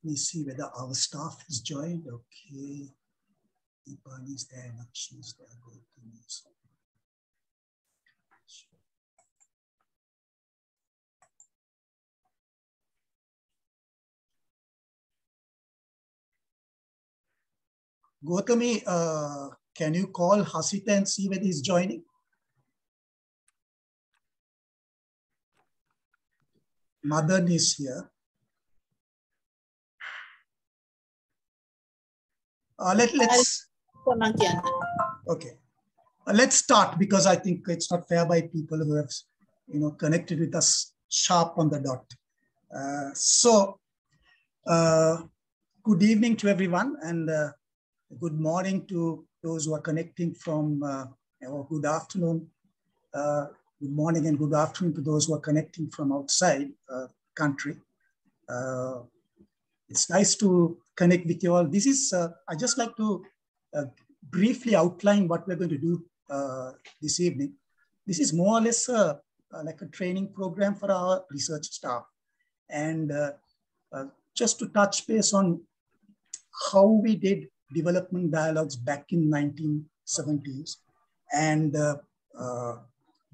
me see whether our staff has joined. Okay. Deepali is there, Nakshi is there, Gautami is there. Gautami, can you call Hasita and see whether he's joining? Madan is here. Let's. Okay. Let's start because I think it's not fair by people who have, connected with us sharp on the dot. Good evening to everyone, and good morning to those who are connecting from, or good afternoon. Good morning and good afternoon to those who are connecting from outside country. It's nice to connect with you all. This is, I just like to briefly outline what we're going to do this evening. This is more or less like a training program for our research staff. And just to touch base on how we did development dialogues back in 1970s and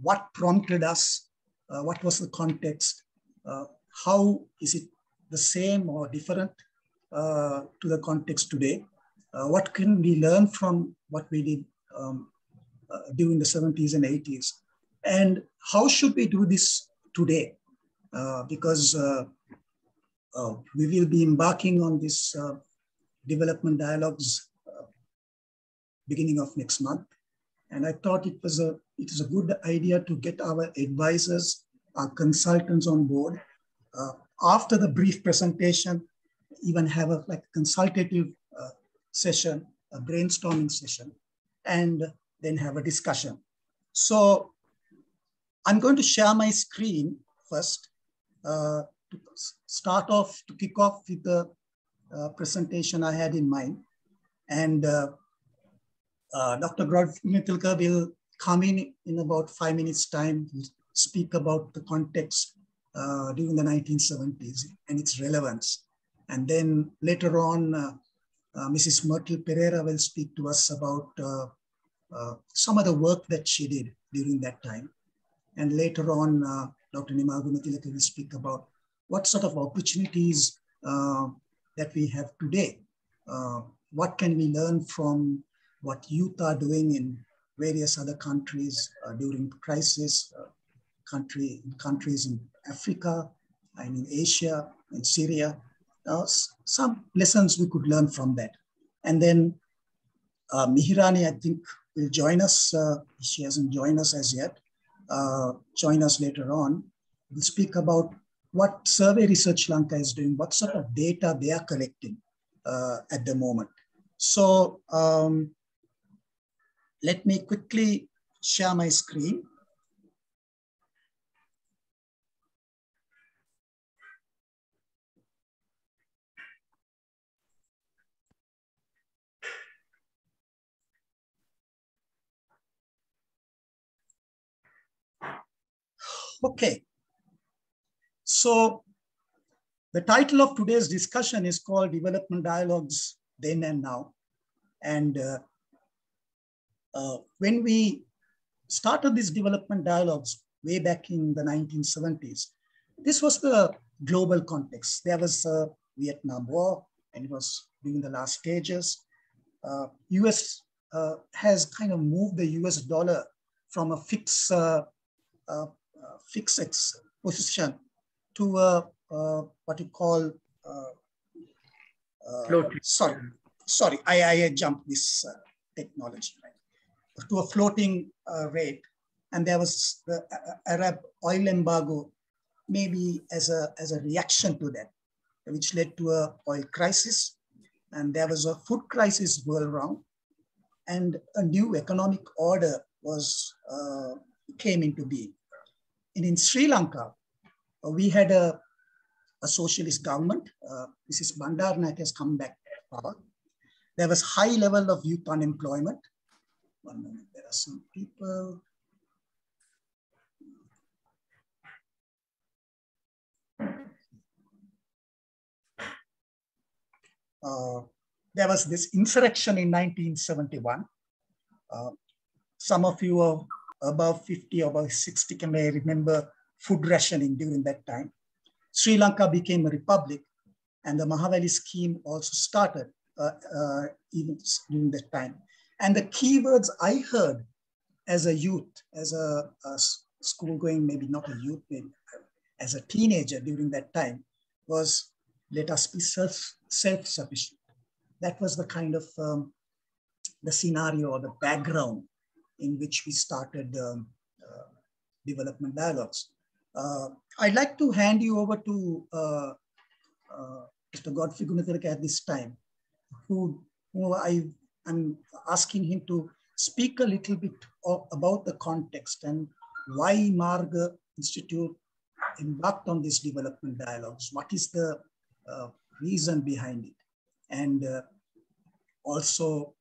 what prompted us, what was the context, how is it the same or different to the context today, what can we learn from what we did during the 70s and 80s, and how should we do this today, because we will be embarking on this development dialogues beginning of next month. And I thought it was a good idea to get our advisors, our consultants on board. After the brief presentation, even have a consultative session, a brainstorming session, and then have a discussion. So I'm going to share my screen first to start off, to kick off with the presentation I had in mind. And Dr. Grodnitilka will come in about 5 minutes time, speak about the context during the 1970s and its relevance. And then later on, Mrs. Myrtle Pereira will speak to us about some of the work that she did during that time. And later on, Dr. Marga Programme will speak about what sort of opportunities that we have today. What can we learn from what youth are doing in various other countries during crisis, countries in Africa and in Asia and Syria. Some lessons we could learn from that. And then Mihirani, I think, will join us. She hasn't joined us as yet. Join us later on. We'll speak about what Survey Research Lanka is doing, what sort of data they are collecting at the moment. So let me quickly share my screen. Okay, so the title of today's discussion is called Development Dialogues Then and Now. And when we started these development dialogues way back in the 1970s, this was the global context. There was a Vietnam War, and it was during the last stages. US has kind of moved the US dollar from a fixed position to what you call, sorry, I jumped this technology, right? To a floating rate. And there was the Arab oil embargo, maybe as a reaction to that, which led to a oil crisis. And there was a food crisis world round. And a new economic order came into being. And in Sri Lanka, we had a socialist government. Mrs. Bandaranaike has come back to power. There was high level of youth unemployment. One moment, there are some people. there was this insurrection in 1971. Some of you are above 50 or above 60 may remember food rationing during that time. Sri Lanka became a republic, and the Mahaweli scheme also started even during that time. And the keywords I heard as a youth, as a school going, maybe not a youth, maybe as a teenager during that time, was let us be self-sufficient. That was the kind of the scenario or the background in which we started development dialogues. I'd like to hand you over to Mr. Godfrey Gunathilake at this time, who I'm asking him to speak a little bit about the context and why Marga Institute embarked on this development dialogues. What is the reason behind it? And also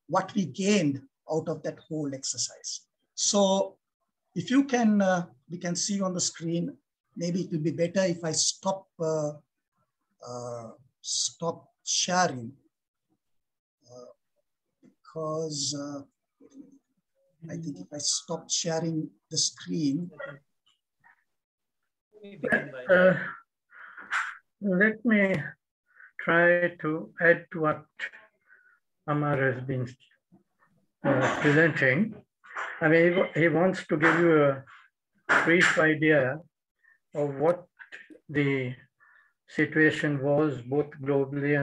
what we gained out of that whole exercise. So if you can, we can see on the screen, maybe it will be better if I stop sharing because I think if I stop sharing the screen. Let me try to add to what Amar has been presenting. I mean, he wants to give you a brief idea of what the situation was both globally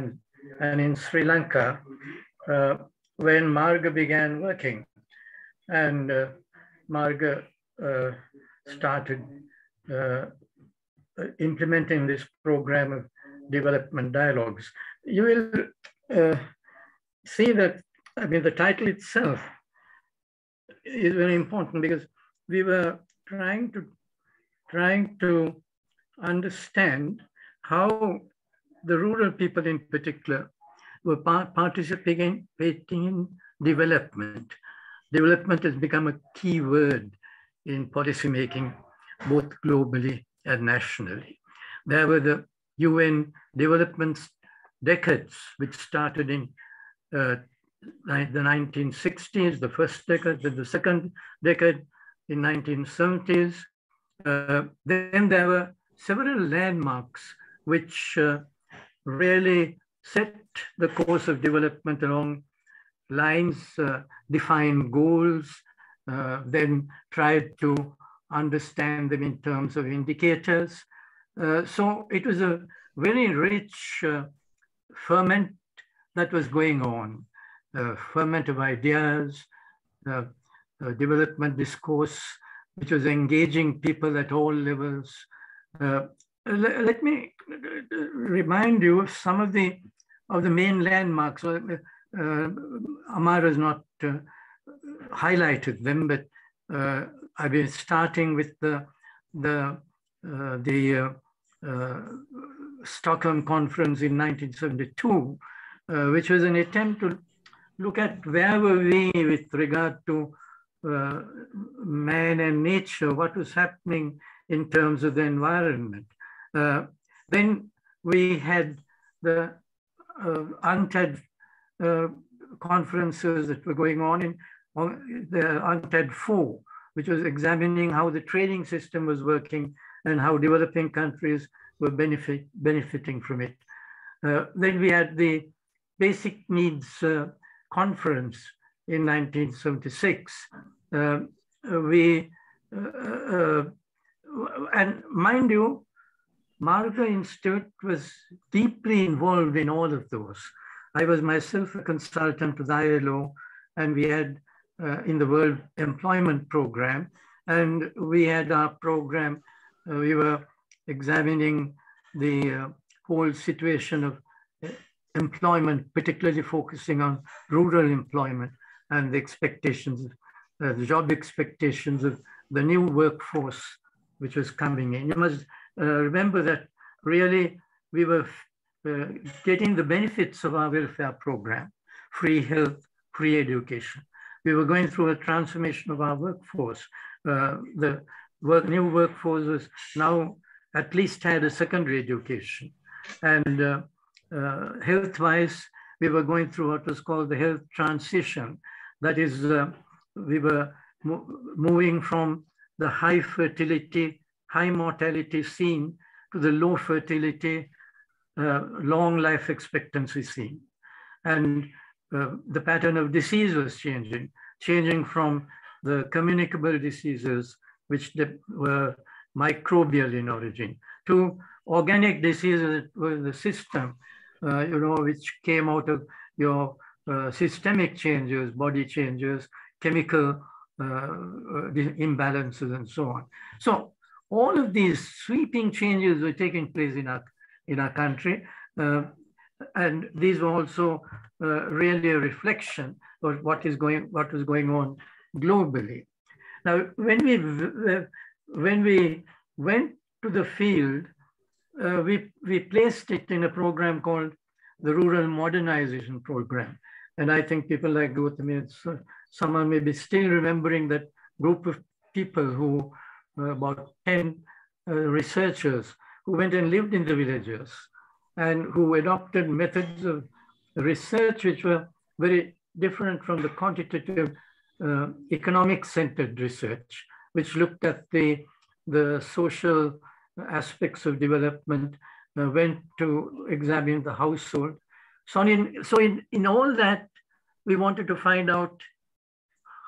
and in Sri Lanka when Marga began working. And Marga started implementing this program of development dialogues. You will see that, I mean, the title itself is very important because we were trying to understand how the rural people in particular were participating in development. Development has become a key word in policymaking, both globally and nationally. There were the UN development decades, which started in the 1960s, the first decade, then the second decade in 1970s. Then there were several landmarks which really set the course of development along lines, defined goals, then tried to understand them in terms of indicators. So it was a very rich ferment that was going on, ferment of ideas, development discourse, which was engaging people at all levels. Let me remind you of some of the main landmarks. Amar has not highlighted them, but I've been starting with the Stockholm Conference in 1972, which was an attempt to look at where were we with regard to man and nature, what was happening in terms of the environment. Then we had the UNTED conferences that were going on in the UNTED 4, which was examining how the trading system was working and how developing countries were benefiting from it. Then we had the Basic Needs Conference in 1976. And mind you, Marga Institute was deeply involved in all of those. I was myself a consultant to the ILO, and we had in the World Employment Programme, and we had our program, we were examining the whole situation of employment, particularly focusing on rural employment and the expectations, the job expectations of the new workforce which was coming in. You must remember that really we were getting the benefits of our welfare program, free health, free education. We were going through a transformation of our workforce. The new workforce was now at least had a secondary education. And health-wise, we were going through what was called the health transition. That is, we were moving from the high fertility, high mortality scene to the low fertility, long life expectancy scene. And the pattern of disease was changing from the communicable diseases, which were microbial in origin, to organic diseases that were in the system, which came out of your systemic changes, body changes, chemical imbalances, and so on. So all of these sweeping changes were taking place in our country, and these were also really a reflection of what was going on globally. Now, when we went to the field, we placed it in a program called the Rural Modernization Program. And I think people like Gautami, someone may be still remembering that group of people who, about 10 researchers who went and lived in the villages and who adopted methods of research which were very different from the quantitative economic-centered research, which looked at the social aspects of development, went to examine the household. So in all that, we wanted to find out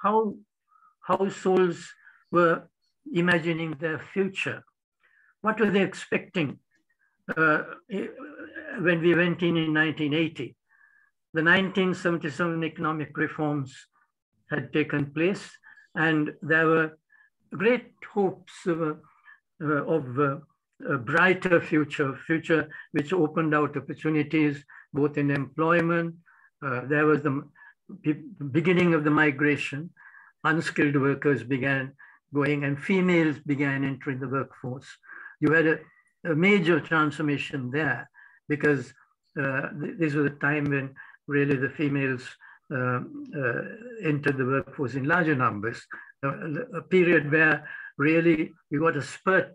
how households were imagining their future. What were they expecting when we went in 1980? The 1977 economic reforms had taken place, and there were great hopes of a brighter future which opened out opportunities both in employment. There was the beginning of the migration. Unskilled workers began going and females began entering the workforce. You had a major transformation there because this was a time when really the females entered the workforce in larger numbers, a period where really we got a spurt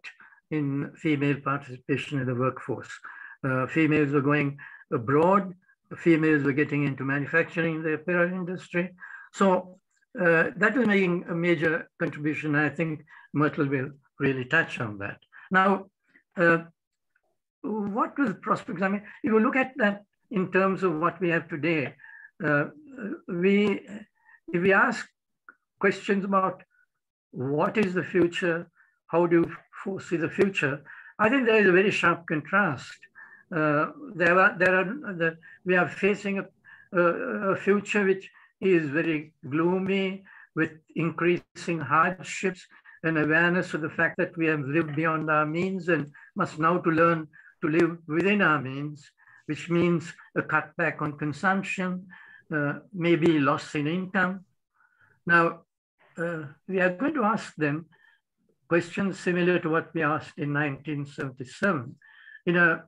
in female participation in the workforce. Females were going abroad, females were getting into manufacturing, the apparel industry. So that was making a major contribution. I think Myrtle will really touch on that. Now, what was the prospects? I mean, if you look at that in terms of what we have today, if we ask questions about what is the future, how do you foresee the future, I think there is a very sharp contrast. We are facing a future which is very gloomy, with increasing hardships and awareness of the fact that we have lived beyond our means and must now to learn to live within our means, which means a cutback on consumption, maybe loss in income. Now, we are going to ask them questions similar to what we asked in 1977 in a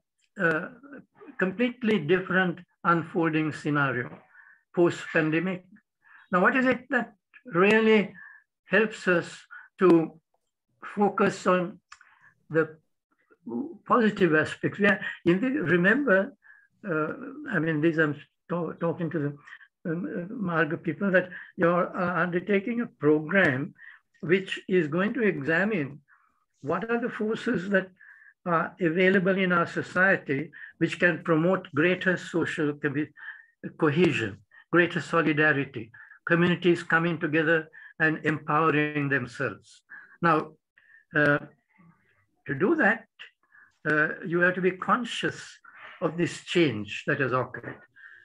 completely different unfolding scenario, post-pandemic. Now, what is it that really helps us to focus on the positive aspects? Remember, I mean, these I'm talking to the Marga people, that you're undertaking a program which is going to examine what are the forces that are available in our society which can promote greater social cohesion, greater solidarity, communities coming together and empowering themselves. Now, to do that, you have to be conscious of this change that has occurred.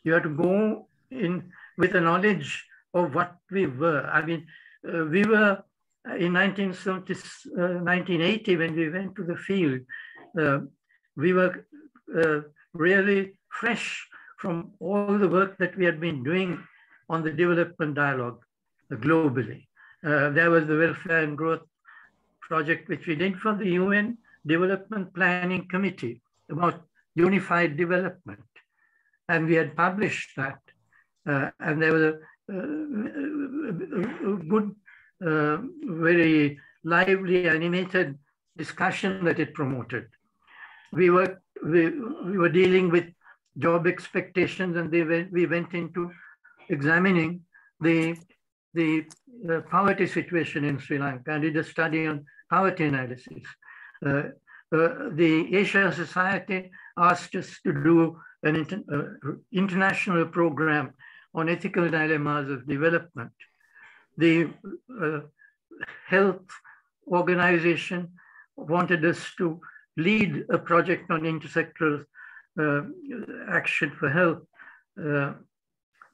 You have to go in with a knowledge of what we were. I mean, we were in 1980, when we went to the field, we were really fresh from all the work that we had been doing on the development dialogue globally. There was the Welfare and Growth Project, which we did for the UN Development Planning Committee about unified development. And we had published that. And there was a good, very lively, animated discussion that it promoted. We worked we were dealing with job expectations, and we went into examining the poverty situation in Sri Lanka, and did a study on poverty analysis. The Asia Society asked us to do an international program on ethical dilemmas of development. The Health Organization wanted us to lead a project on intersectoral action for health.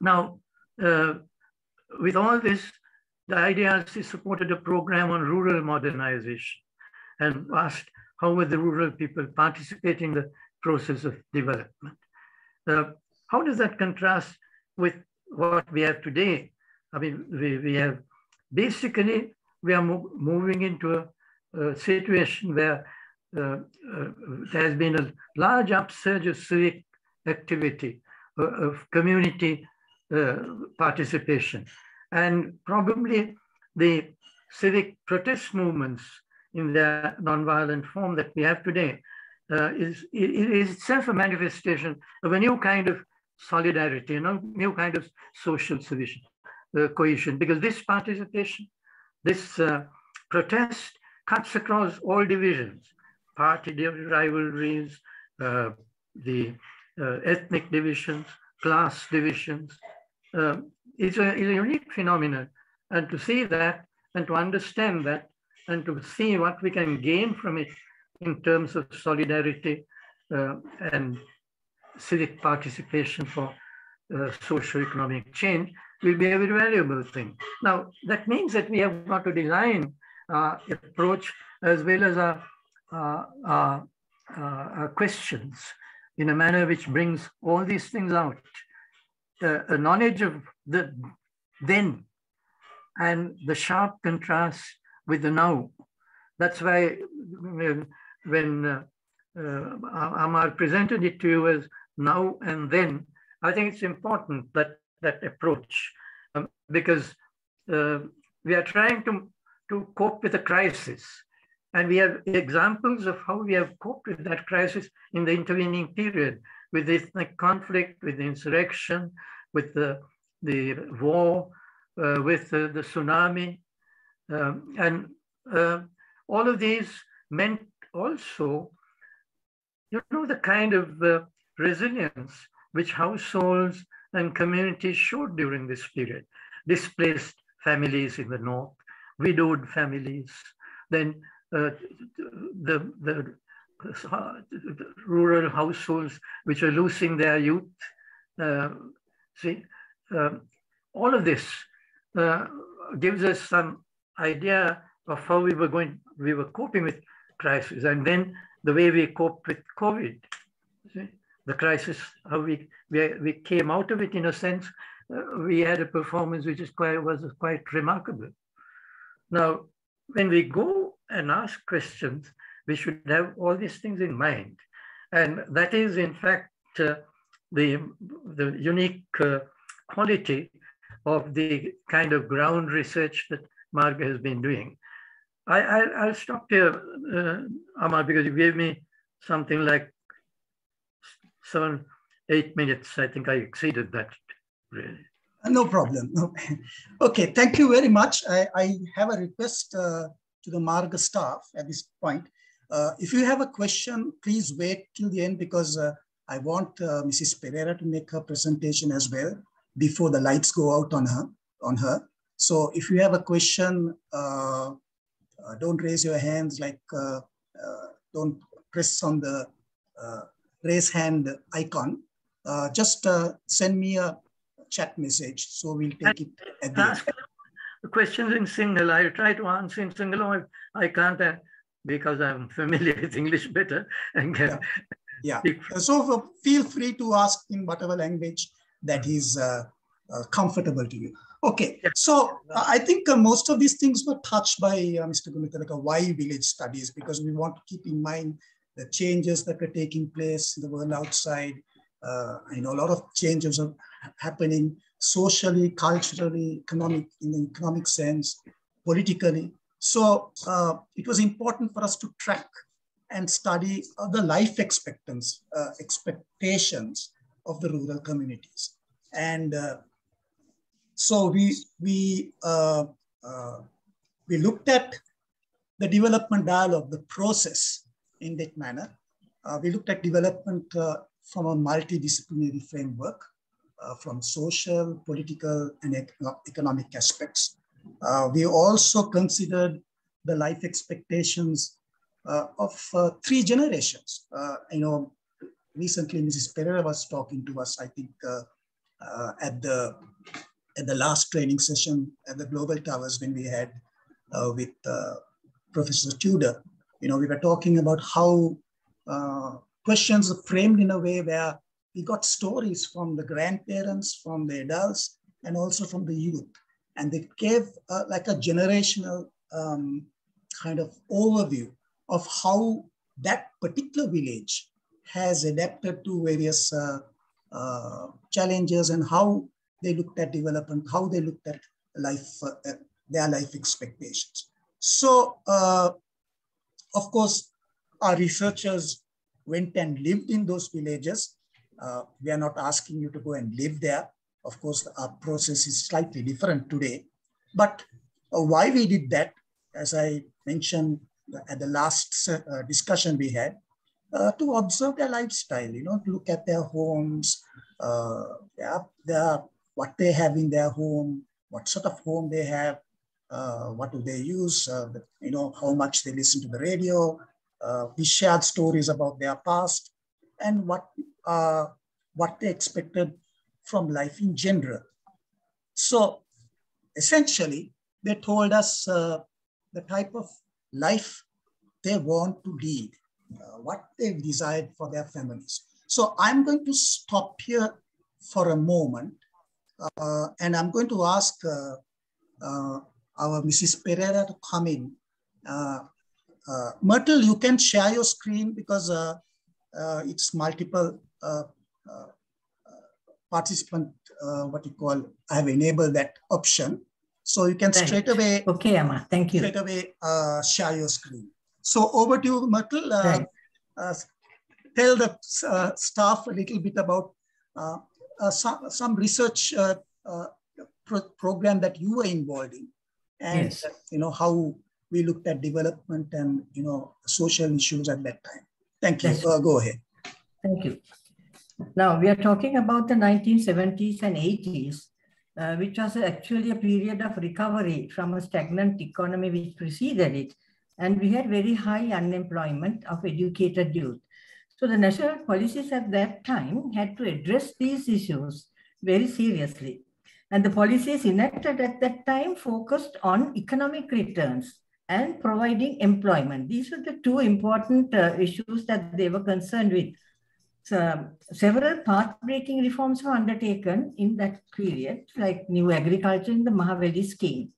Now, with all this, the IDRC supported a program on rural modernization and asked how were the rural people participating in the process of development. How does that contrast with what we have today? I mean, we have basically, we are moving into a situation where there has been a large upsurge of civic activity, of community participation. And probably the civic protest movements in their nonviolent form that we have today is itself a manifestation of a new kind of solidarity, a new kind of social cohesion, because this participation, this protest cuts across all divisions, party rivalries, the ethnic divisions, class divisions. It's a unique phenomenon, and to see that and to understand that and to see what we can gain from it in terms of solidarity and civic participation for socio-economic change will be a very valuable thing. Now, that means that we have got to design our approach as well as our questions in a manner which brings all these things out. A knowledge of the then and the sharp contrast with the now. That's why when Amar presented it to you as now and then, I think it's important that approach, because we are trying to cope with a crisis. And we have examples of how we have coped with that crisis in the intervening period, with ethnic conflict, with insurrection, with the war, with the tsunami. And all of these meant also, the kind of resilience which households and communities showed during this period. Displaced families in the north, widowed families, then the rural households which are losing their youth. All of this gives us some idea of how we were coping with crisis, and then the way we coped with COVID. The crisis, how we came out of it in a sense. We had a performance which was quite remarkable. Now, when we go and ask questions, we should have all these things in mind. And that is, in fact, the unique quality of the kind of ground research that Marga has been doing. I'll stop here, Amar, because you gave me something like 7-8 minutes. I think I exceeded that, really. No problem. No. Okay, thank you very much. I have a request to the Marga staff at this point. If you have a question, please wait till the end, because I want Mrs. Pereira to make her presentation as well before the lights go out on her. So if you have a question, don't raise your hands, don't press on the raise hand icon. Just send me a chat message, so we'll take it at the end. The questions in Sinhala, I try to answer in Sinhala. I can't, because I'm familiar with English better. And yeah. So feel free to ask in whatever language that is comfortable to you. Okay, so I think most of these things were touched by Mr. Gumita, like why village studies, because we want to keep in mind the changes that are taking place in the world outside. A lot of changes are happening socially, culturally, in the economic sense, politically. So it was important for us to track and study the life expectations of the rural communities. And so we looked at the development dialogue, the process in that manner. We looked at development from a multidisciplinary framework, from social, political, and economic aspects. We also considered the life expectations of 3 generations. Recently Mrs. Pereira was talking to us, I think, at the last training session at the Global Towers when we had with Professor Tudor. We were talking about how questions are framed in a way where we got stories from the grandparents, from the adults, and also from the youth. And they gave like a generational kind of overview of how that particular village has adapted to various challenges and how they looked at development, how they looked at life, their life expectations. So, of course, our researchers went and lived in those villages. We are not asking you to go and live there. Of course, our process is slightly different today. But why we did that, as I mentioned at the last discussion we had, to observe their lifestyle, to look at their homes, what they have in their home, what sort of home they have, what do they use, how much they listen to the radio. We shared stories about their past and what they expected from life in general. So essentially, they told us the type of life they want to lead, what they desired for their families. So I'm going to stop here for a moment, and I'm going to ask our Mrs. Pereira to come in. Myrtle, you can share your screen because it's multiple participant, I have enabled that option. So you can straight away, okay, Amma, thank you. Straight away share your screen. So over to you, Myrtle. Tell the staff a little bit about some research program that you were involved in, and yes. How we looked at development and social issues at that time. Thank you. Go ahead. Thank you. Now we are talking about the 1970s and 80s, which was actually a period of recovery from a stagnant economy which preceded it. And we had very high unemployment of educated youth. So the national policies at that time had to address these issues very seriously. And the policies enacted at that time focused on economic returns and providing employment. These were the 2 important issues that they were concerned with. So, several path-breaking reforms were undertaken in that period, like new agriculture in the Mahaveli scheme.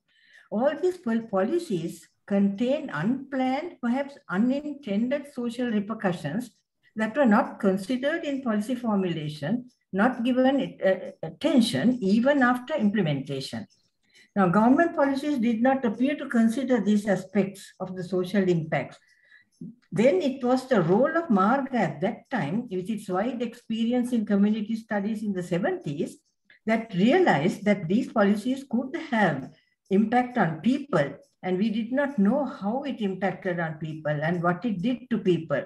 All these policies contain unplanned, perhaps unintended social repercussions that were not considered in policy formulation, not given attention even after implementation. Now, government policies did not appear to consider these aspects of the social impacts. Then it was the role of Marga at that time, with its wide experience in community studies in the 70s, that realized that these policies could have impact on people, and we did not know how it impacted on people and what it did to people.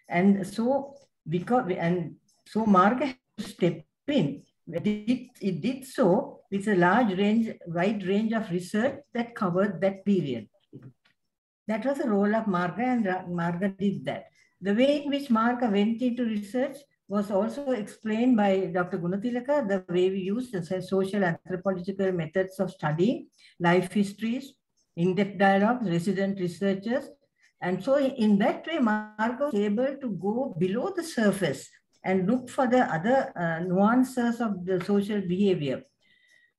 And so, Marga had to step in. It did so with a wide range of research that covered that period. That was the role of Marga, and Marga did that. The way in which Marga went into research was also explained by Dr. Gunatilaka, the way we use the social anthropological methods of studying, life histories, in-depth dialogues, resident researchers. And so in that way, Marga was able to go below the surface and look for the other nuances of the social behavior.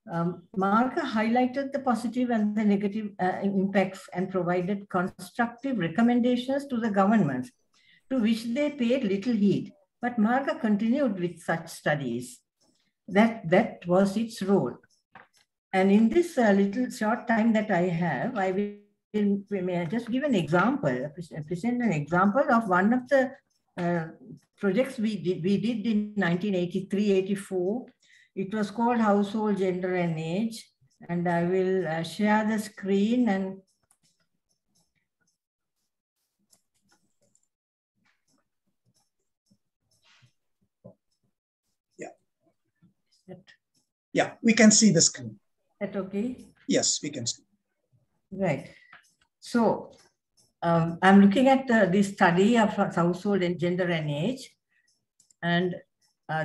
Marga highlighted the positive and the negative impacts and provided constructive recommendations to the governments, to which they paid little heed. But Marga continued with such studies. That was its role. And in this little short time that I have, I will may I just give an example, present an example of one of the projects we did in 1983-84. It was called Household, Gender and Age. And I will share the screen and yeah, we can see the screen. Is that okay? Yes, we can see. Right. So I'm looking at this study of household and gender and age. And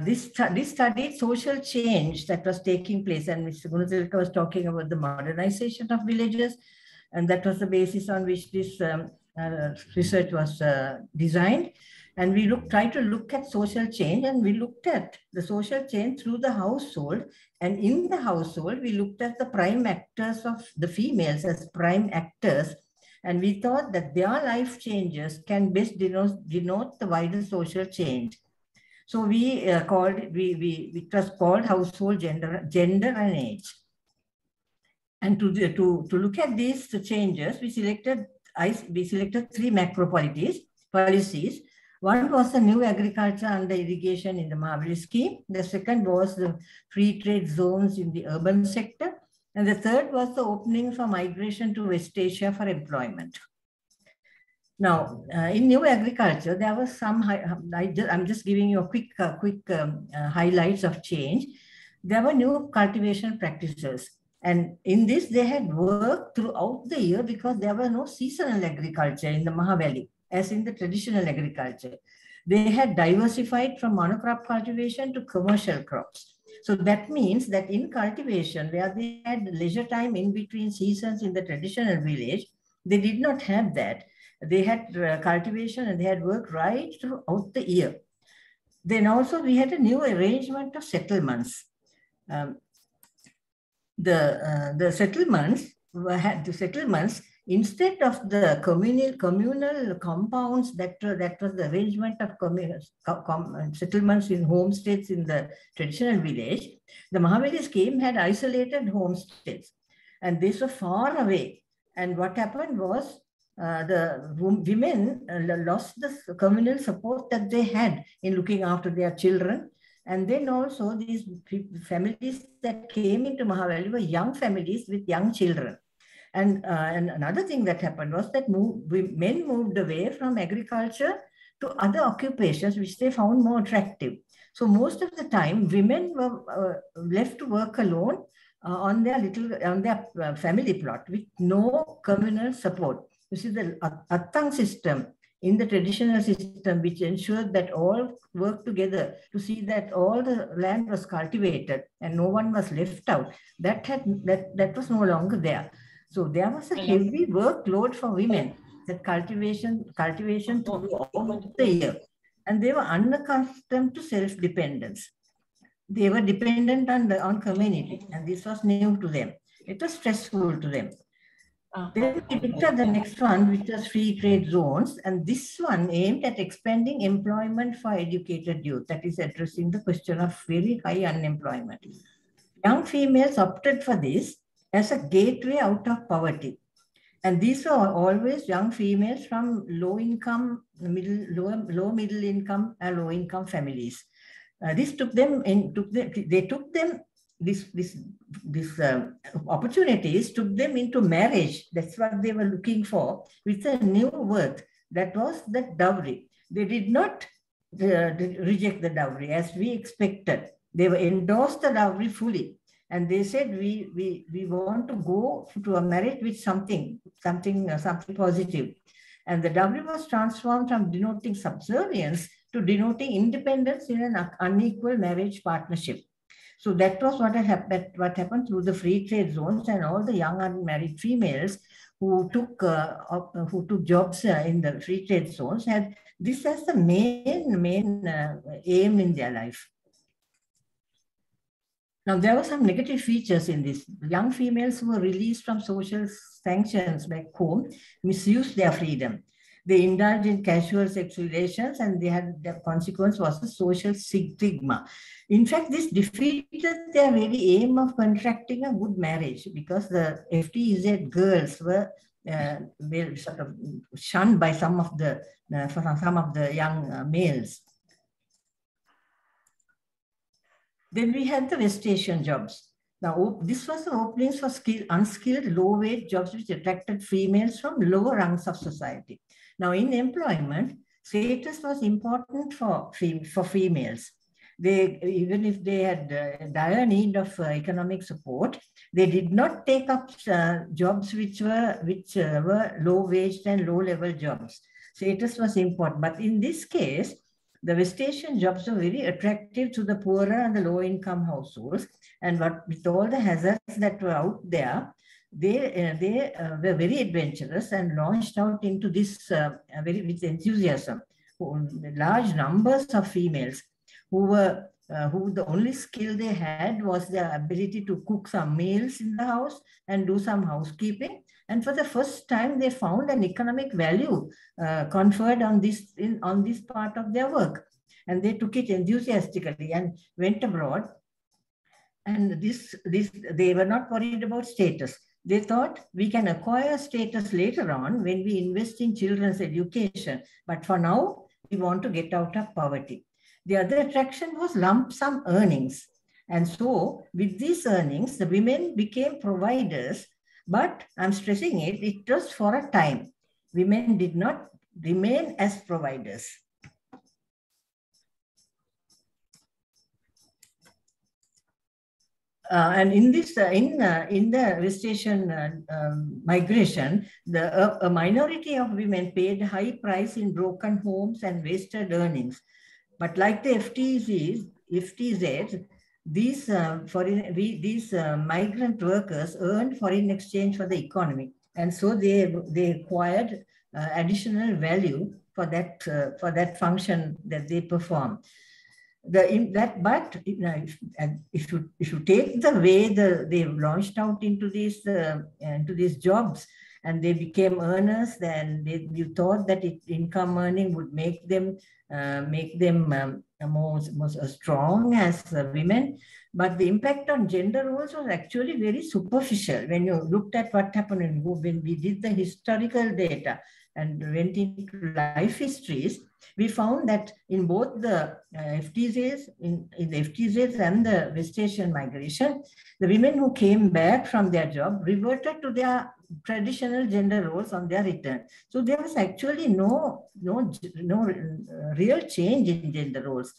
this studied social change that was taking place. And Mr. Gunazilka was talking about the modernization of villages. And that was the basis on which this research was designed. And we tried to look at social change, and we looked at the social change through the household. And in the household, we looked at the prime actors of the females as prime actors. And we thought that their life changes can best denote the wider social change. So we called it was called household, gender and age. And to look at these changes, we selected 3 macro policies. One was the new agriculture under irrigation in the Mahabali scheme. The second was the free trade zones in the urban sector. And the third was the opening for migration to West Asia for employment. Now, in new agriculture, there was some, I'm just giving you a quick highlights of change. There were new cultivation practices. And in this, they had worked throughout the year because there was no seasonal agriculture in the Maha Valley, as in the traditional agriculture. They had diversified from monocrop cultivation to commercial crops. So that means that in cultivation, where they had leisure time in between seasons in the traditional village, they did not have that. They had cultivation and they had work right throughout the year. Then also we had a new arrangement of settlements. The settlements, instead of the communal compounds, that was the arrangement of settlements in homesteads in the traditional village, the Mahavali scheme had isolated homesteads, and these were far away. And what happened was the women lost the communal support that they had in looking after their children. And then also these families that came into Mahavali were young families with young children. And another thing that happened was that men moved away from agriculture to other occupations which they found more attractive. So most of the time, women were left to work alone on their family plot with no communal support. You see, the Attang system in the traditional system, which ensured that all worked together to see that all the land was cultivated and no one was left out, that was no longer there. So there was a heavy workload for women, that cultivation throughout the year. And they were unaccustomed to self-dependence. They were dependent on community, and this was new to them. It was stressful to them. Then we looked at the next one, which was free trade zones. And this one aimed at expanding employment for educated youth. That is addressing the question of very high unemployment. Young females opted for this as a gateway out of poverty. And these were always young females from low income, low middle income, and low income families. This took them in, these opportunities took them into marriage. That's what they were looking for, with a new worth. That was the dowry. They did not reject the dowry as we expected. They were endorsed the dowry fully. And they said, we want to go to a marriage with something positive. And the dowry was transformed from denoting subservience to denoting independence in an unequal marriage partnership. So that was what happened through the free trade zones, and all the young unmarried females who took jobs in the free trade zones had this as the main aim in their life. Now, there were some negative features in this. Young females who were released from social sanctions back home misused their freedom. They indulged in casual sex relations, and the consequence was the social stigma. In fact, this defeated their very aim of contracting a good marriage, because the FTZ girls were were sort of shunned by some of the young males. Then we had the West Asian jobs. Now, this was the openings for unskilled, low-wage jobs which attracted females from lower rungs of society. Now, in employment, status was important for females. Even if they had dire need of economic support, they did not take up jobs which were low-wage and low-level jobs. Status was important, but in this case, the West Asian jobs were very attractive to the poorer and the low-income households, and with all the hazards that were out there, they were very adventurous and launched out into this with enthusiasm. Large numbers of females who the only skill they had was their ability to cook some meals in the house and do some housekeeping. And for the first time, they found an economic value conferred on this part of their work. And they took it enthusiastically and went abroad. And they were not worried about status. They thought we can acquire status later on when we invest in children's education. But for now, we want to get out of poverty. The other attraction was lump sum earnings. And so with these earnings, the women became providers. But I'm stressing it was for a time. Women did not remain as providers. And in the West Asian migration, a minority of women paid high price in broken homes and wasted earnings. But like the FTZs, these migrant workers earned foreign exchange for the economy, and so they acquired additional value for that function that they perform. If you take the way they launched out into these jobs and they became earners, then you thought that income earning would make them more strong as women, but the impact on gender roles was actually very superficial. When you looked at what happened when we did the historical data and went into life histories, we found that in both the FTZs, in the FTZs and the West Asian migration, the women who came back from their job reverted to their traditional gender roles on their return. So there was actually no real change in gender roles.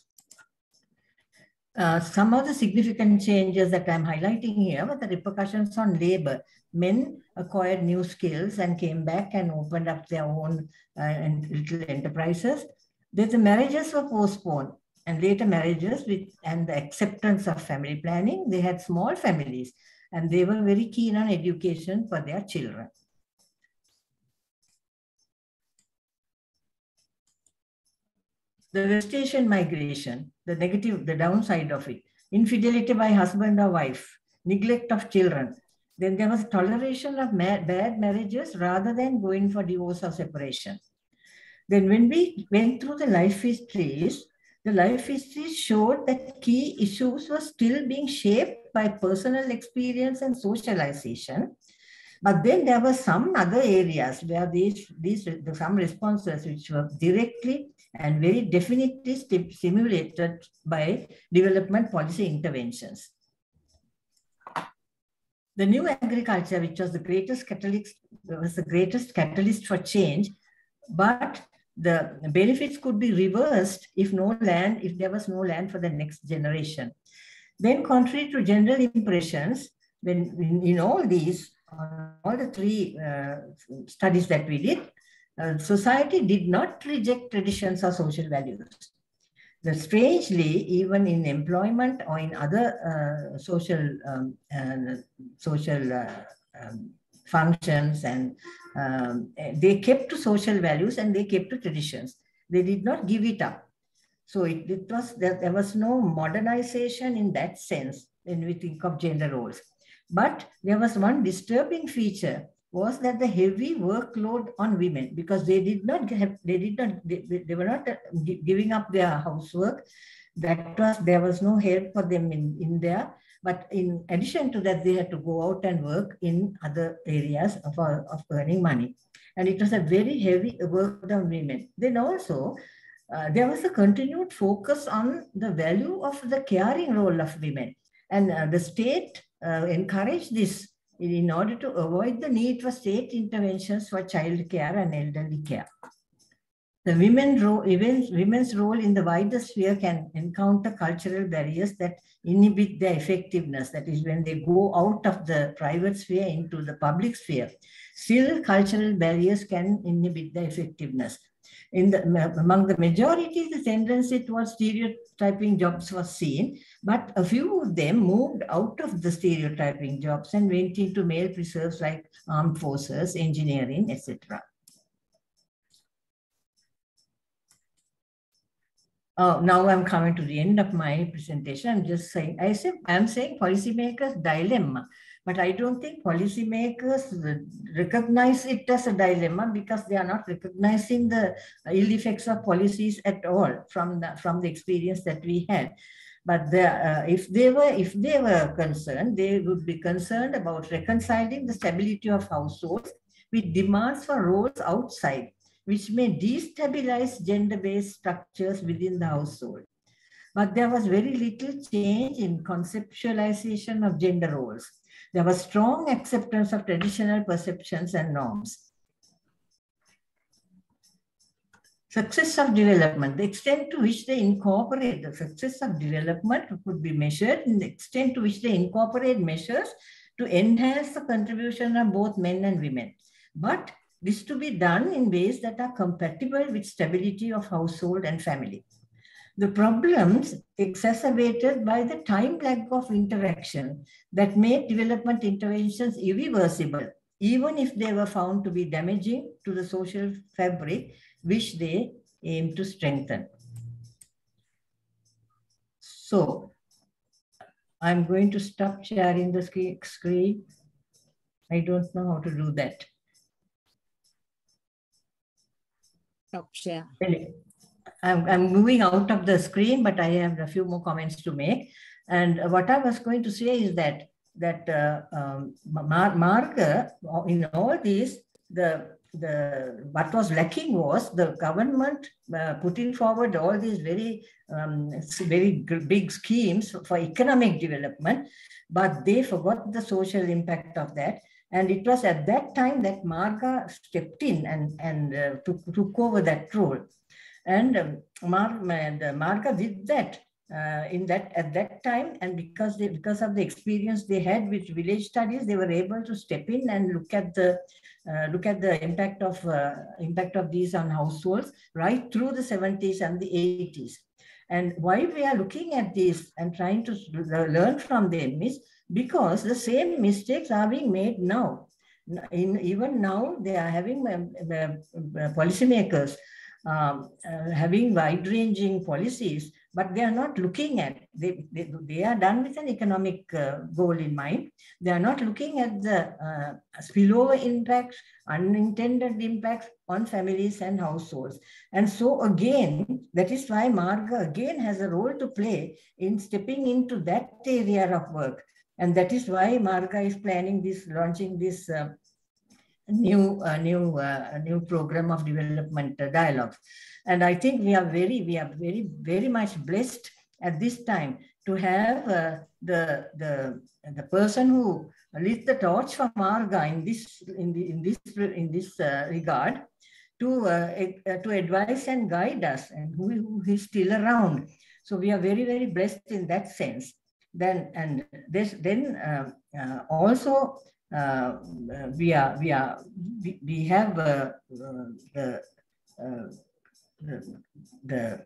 Some of the significant changes that I'm highlighting here were the repercussions on labor. Men acquired new skills and came back and opened up their own little enterprises. Then the marriages were postponed, and later marriages and the acceptance of family planning, they had small families and they were very keen on education for their children. The West Asian migration, the downside of it, infidelity by husband or wife, neglect of children. Then there was toleration of bad marriages rather than going for divorce or separation. Then when we went through the life histories showed that key issues were still being shaped by personal experience and socialization. But then there were some other areas where some responses which were directly and very definitely stimulated by development policy interventions. The new agriculture, which was the greatest catalyst for change, but the benefits could be reversed if there was no land for the next generation. Then, contrary to general impressions, when in all the three studies that we did, society did not reject traditions or social values. Strangely, even in employment or in other social functions, and they kept to social values and they kept to traditions. They did not give it up. So there was no modernization in that sense when we think of gender roles. But there was one disturbing feature, was that the heavy workload on women, because they were not giving up their housework. There was no help for them in there. But in addition to that, they had to go out and work in other areas of earning money. And it was a very heavy work on women. Then also, there was a continued focus on the value of the caring role of women. And the state encouraged this in order to avoid the need for state interventions for child care and elderly care. The women's role in the wider sphere can encounter cultural barriers that inhibit their effectiveness. That is, when they go out of the private sphere into the public sphere, still cultural barriers can inhibit their effectiveness. Among the majority, the tendency towards stereotyping jobs was seen, but a few of them moved out of the stereotyping jobs and went into male preserves like armed forces, engineering, etc. Now I'm coming to the end of my presentation. I'm just saying, I'm saying policymakers' dilemma, but I don't think policymakers recognize it as a dilemma because they are not recognizing the ill effects of policies at all from the experience that we had. But if they were concerned, they would be concerned about reconciling the stability of households with demands for roles outside, which may destabilize gender-based structures within the household. But there was very little change in conceptualization of gender roles. There was strong acceptance of traditional perceptions and norms. Success of development, the extent to which they incorporate the success of development could be measured in the extent to which they incorporate measures to enhance the contribution of both men and women. But this to be done in ways that are compatible with stability of household and family. The problems exacerbated by the time lag of interaction that made development interventions irreversible, even if they were found to be damaging to the social fabric which they aim to strengthen. So I'm going to stop sharing the screen. I don't know how to do that. Stop share. I'm moving out of the screen, but I have a few more comments to make. And what I was going to say is that Marga, in all this, what was lacking was the government putting forward all these very big schemes for economic development, but they forgot the social impact of that. And it was at that time that Marga stepped in and took over that role. And Marga did that at that time, and because of the experience they had with village studies, they were able to step in and look at the impact of these on households right through the 70s and the 80s. And why we are looking at this and trying to learn from them is because the same mistakes are being made now. Even now, they are having policymakers having wide-ranging policies, but they are not looking at, they are done with an economic goal in mind. They are not looking at the spillover impacts, unintended impacts on families and households. And so again, that is why Marga again has a role to play in stepping into that area of work. And that is why Marga is planning this, launching this new program of development dialogues. And I think we are very much blessed at this time to have the person who leads the torch for Marga in this regard to advise and guide us, and who is still around. So we are very blessed in that sense. Also. We have the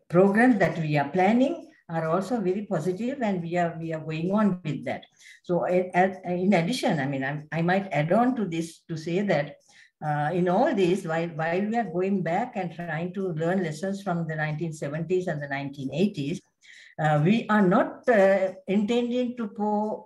programs that we are planning are also very positive, and we are going on with that. So in addition, I mean, I might add on to this to say that in all this, while we are going back and trying to learn lessons from the 1970s and the 1980s, we are not intending to pour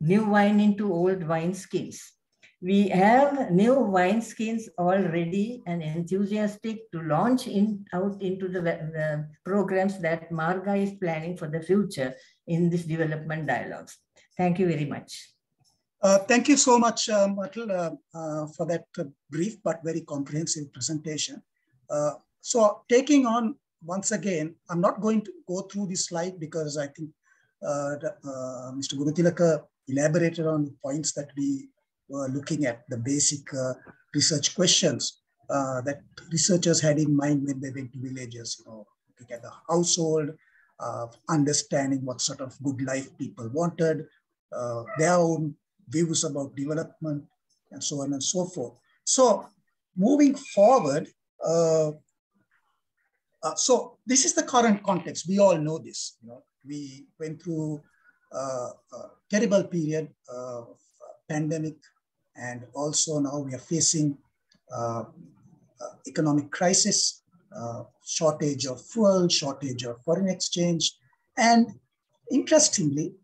new wine into old wine skins. We have new wineskins all ready and enthusiastic to launch out into the programs that Marga is planning for the future in this development dialogues. Thank you very much. Thank you so much, Myrtle, for that brief but very comprehensive presentation. So taking on once again, I'm not going to go through this slide because I think Mr. Gunatilaka elaborated on the points that we were looking at, the basic research questions that researchers had in mind when they went to villages, looking at the household, understanding what sort of good life people wanted, their own views about development, and so on and so forth. So moving forward, so this is the current context. We all know this. We went through a terrible period of pandemic, and also now we are facing economic crisis, shortage of fuel, shortage of foreign exchange, and interestingly,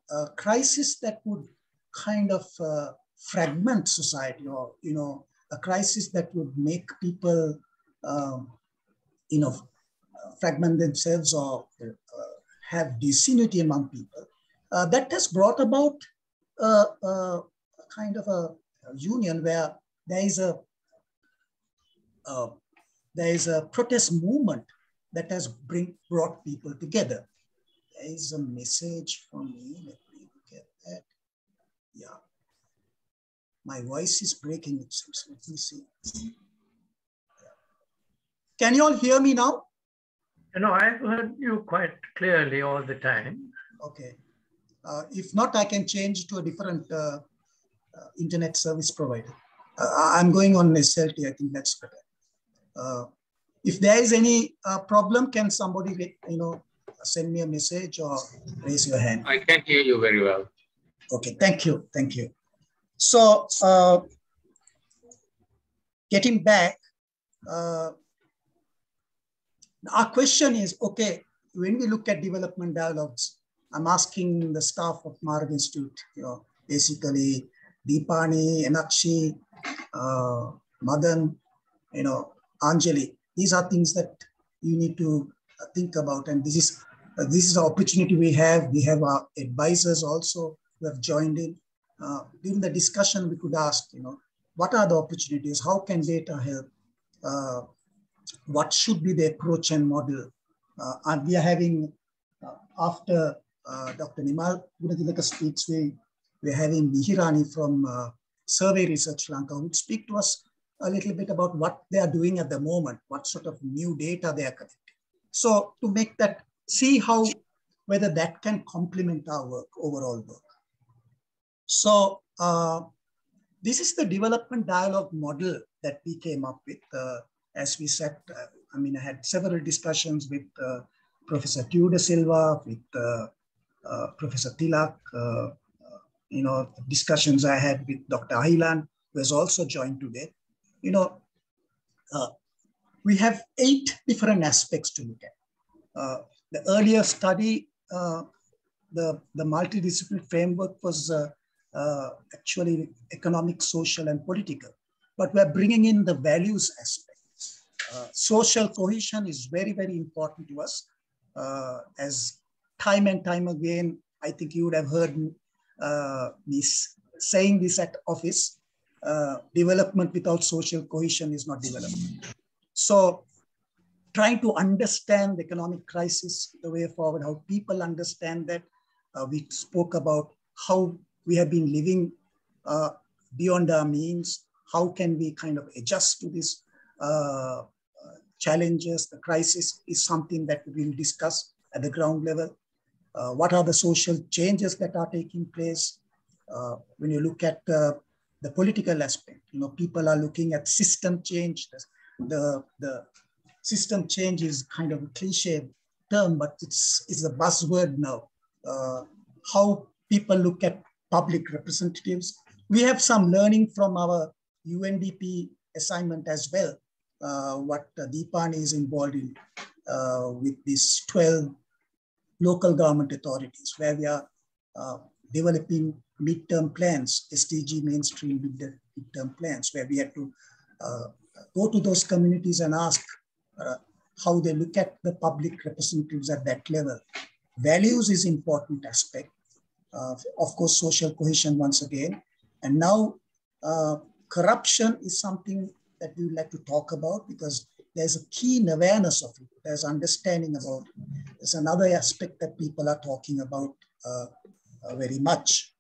a crisis that would kind of fragment society, or a crisis that would make people fragment themselves or have disunity among people. That has brought about a kind of a union where there is a protest movement that has brought people together. There is a message from me. Let me look at that. Yeah. My voice is breaking, it seems. Let me see. Yeah. Can you all hear me now? No, I've heard you quite clearly all the time. Okay. If not, I can change to a different internet service provider. I'm going on SLT. I think that's better. If there is any problem, can somebody send me a message or raise your hand? I can hear you very well. Okay, thank you, thank you. So getting back, our question is, okay, when we look at development dialogues, I'm asking the staff of Marga Institute, basically Deepani, Enakshi, Madan, Anjali. These are things that you need to think about, and this is an opportunity we have. We have our advisors also who have joined in. During the discussion, we could ask, what are the opportunities? How can data help? What should be the approach and model? And we are having, after Dr. Nimal Gunatilaka speaks, we're having Mihirani from Survey Research Lanka, who would speak to us a little bit about what they are doing at the moment, what sort of new data they are collecting. So to make that, see whether that can complement our work, overall work. So this is the development dialogue model that we came up with as we sat. I had several discussions with Professor Tudor Silva, with Professor Tilak, discussions I had with Dr. Ahilan, who has also joined today. We have 8 different aspects to look at. The earlier study, the multidisciplinary framework was actually economic, social, and political, but we're bringing in the values aspect. Social cohesion is very, very important to us. As time and time again, I think you would have heard me saying this at office, development without social cohesion is not development. So trying to understand the economic crisis, the way forward, how people understand that. We spoke about how we have been living beyond our means. How can we kind of adjust to this challenges? The crisis is something that we will discuss at the ground level. What are the social changes that are taking place? When you look at the political aspect, people are looking at system change. The system change is kind of a cliche term, but it's a buzzword now. How people look at public representatives. We have some learning from our UNDP assignment as well, what Deepani is involved in with these 12 local government authorities, where we are developing midterm plans, SDG mainstream midterm plans, where we had to go to those communities and ask how they look at the public representatives at that level. Values is important aspect. Of course, social cohesion once again. And now corruption is something that we would like to talk about because there's a keen awareness of it. There's understanding about it. There's another aspect that people are talking about very much,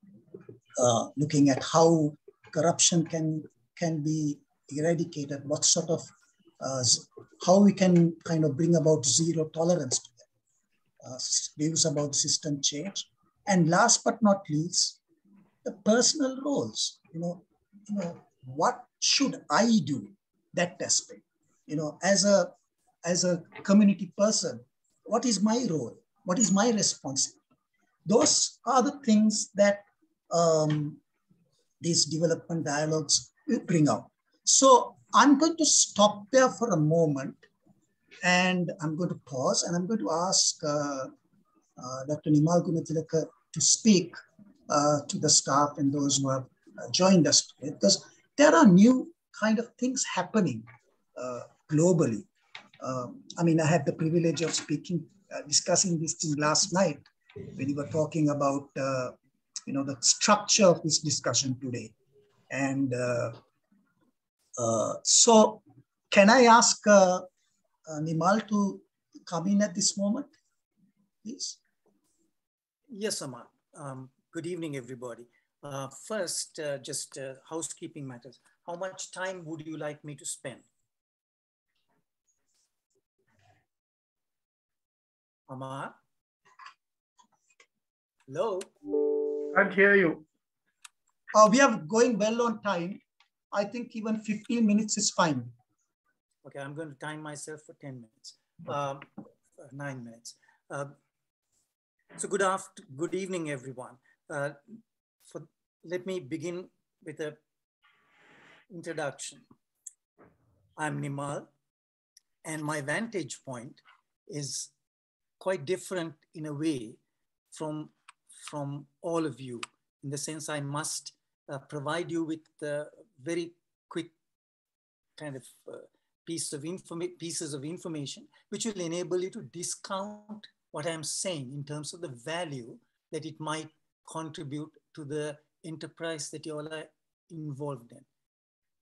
looking at how corruption can be eradicated, what sort of, how we can kind of bring about zero tolerance to that, views about system change. And last but not least, the personal roles, what should I do, that aspect, as a community person, what is my role? What is my responsibility? Those are the things that these development dialogues will bring out. So I'm going to stop there for a moment and I'm going to pause and I'm going to ask Dr. Nimal Gunatilaka to speak to the staff and those who have joined us today, because there are new kind of things happening globally. I mean, I had the privilege of speaking, discussing this thing last night when you were talking about, the structure of this discussion today. And so can I ask Nimal to come in at this moment, please? Yes, Amar. Good evening, everybody. First, just housekeeping matters. How much time would you like me to spend? Amar? Hello? Can't hear you. We are going well on time. I think even 15 minutes is fine. Okay, I'm going to time myself for 10 minutes, 9 minutes. So good evening, everyone. Let me begin with an introduction. I'm Nimal, and my vantage point is quite different in a way from all of you, in the sense I must provide you with a very quick kind of pieces of information, which will enable you to discount what I'm saying in terms of the value that it might contribute to the enterprise that you all are involved in.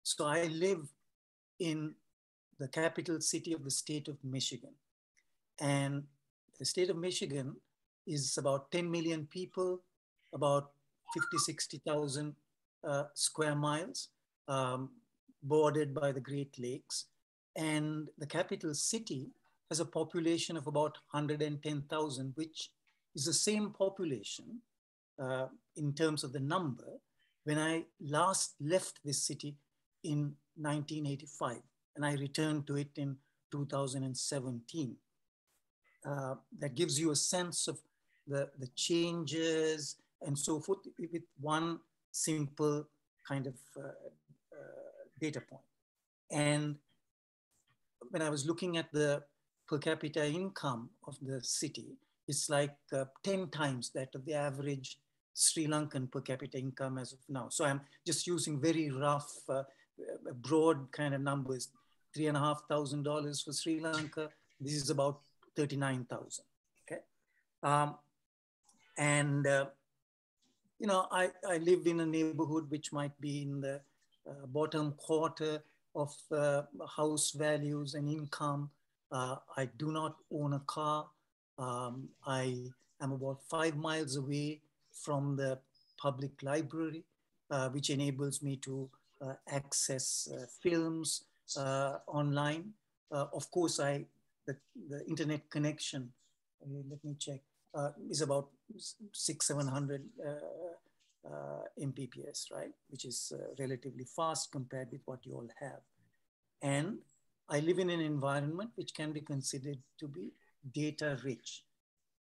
So I live in the capital city of the state of Michigan. And the state of Michigan is about 10 million people, about 60,000 square miles, bordered by the Great Lakes. And the capital city has a population of about 110,000, which is the same population in terms of the number when I last left this city in 1985, and I returned to it in 2017. That gives you a sense of the changes and so forth with one simple kind of data point. And when I was looking at the per capita income of the city, it's like 10 times that of the average Sri Lankan per capita income as of now. So I'm just using very rough, broad kind of numbers. $3,500 for Sri Lanka. This is about 39,000. Okay, I live in a neighborhood which might be in the bottom quarter of house values and income. I do not own a car. I am about 5 miles away from the public library, which enables me to access films online. Of course, the internet connection, let me check, is about 600-700 Mbps, right? Which is relatively fast compared with what you all have. And I live in an environment which can be considered to be data rich.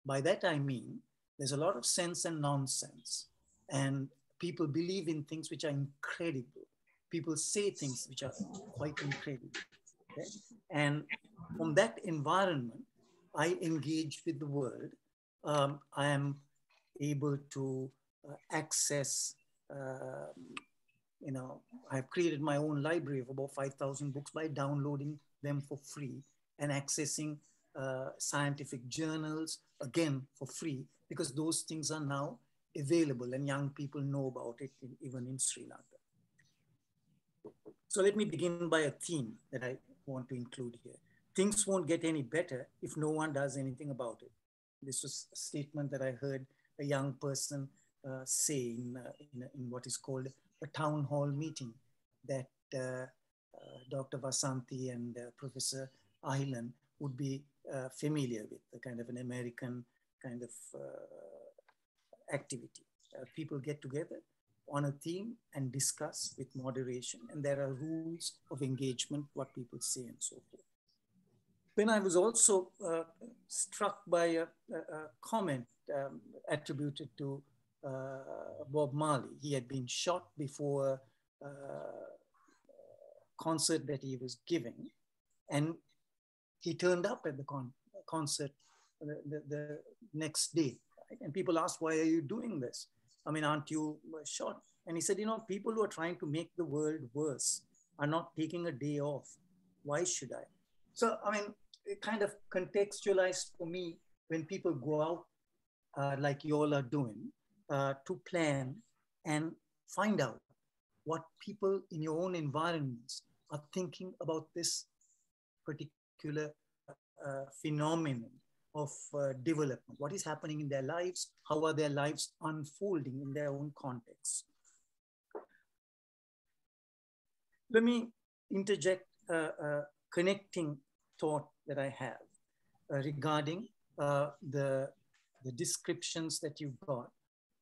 By that I mean, there's a lot of sense and nonsense. And people believe in things which are incredible. People say things which are quite incredible. Okay? And from that environment, I engage with the world. I am able to access, I've created my own library of about 5,000 books by downloading them for free and accessing scientific journals, again, for free, because those things are now available and young people know about it, even in Sri Lanka. So let me begin by a theme that I want to include here. Things won't get any better if no one does anything about it. This was a statement that I heard a young person say in what is called a town hall meeting that Dr. Vasanthi and Professor Ahilan would be familiar with, a kind of an American kind of activity. People get together on a theme and discuss with moderation, and there are rules of engagement, what people say and so forth. Then I was also struck by a comment attributed to Bob Marley. He had been shot before a concert that he was giving, and he turned up at the concert the next day. Right? And people asked, why are you doing this? I mean, aren't you shot? And he said, people who are trying to make the world worse are not taking a day off. Why should I? So, I mean, it kind of contextualized for me when people go out like you all are doing to plan and find out what people in your own environments are thinking about this particular phenomenon of development. What is happening in their lives? How are their lives unfolding in their own context? Let me interject a connecting thought that I have regarding the descriptions that you got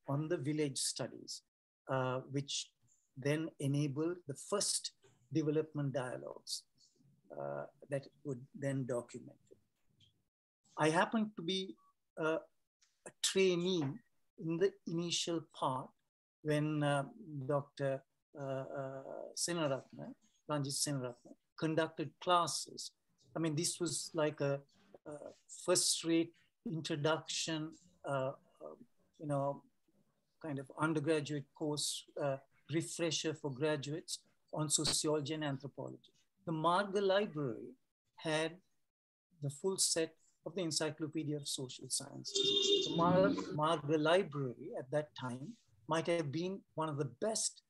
on the village studies, which then enabled the first development dialogues that would then document it. I happened to be a trainee in the initial part when Dr. Ranjit Senaratne conducted classes. I mean, this was like a first-rate introduction, kind of undergraduate course refresher for graduates on sociology and anthropology. The Marga Library had the full set of the Encyclopedia of Social Sciences. The Marga Library at that time might have been one of the best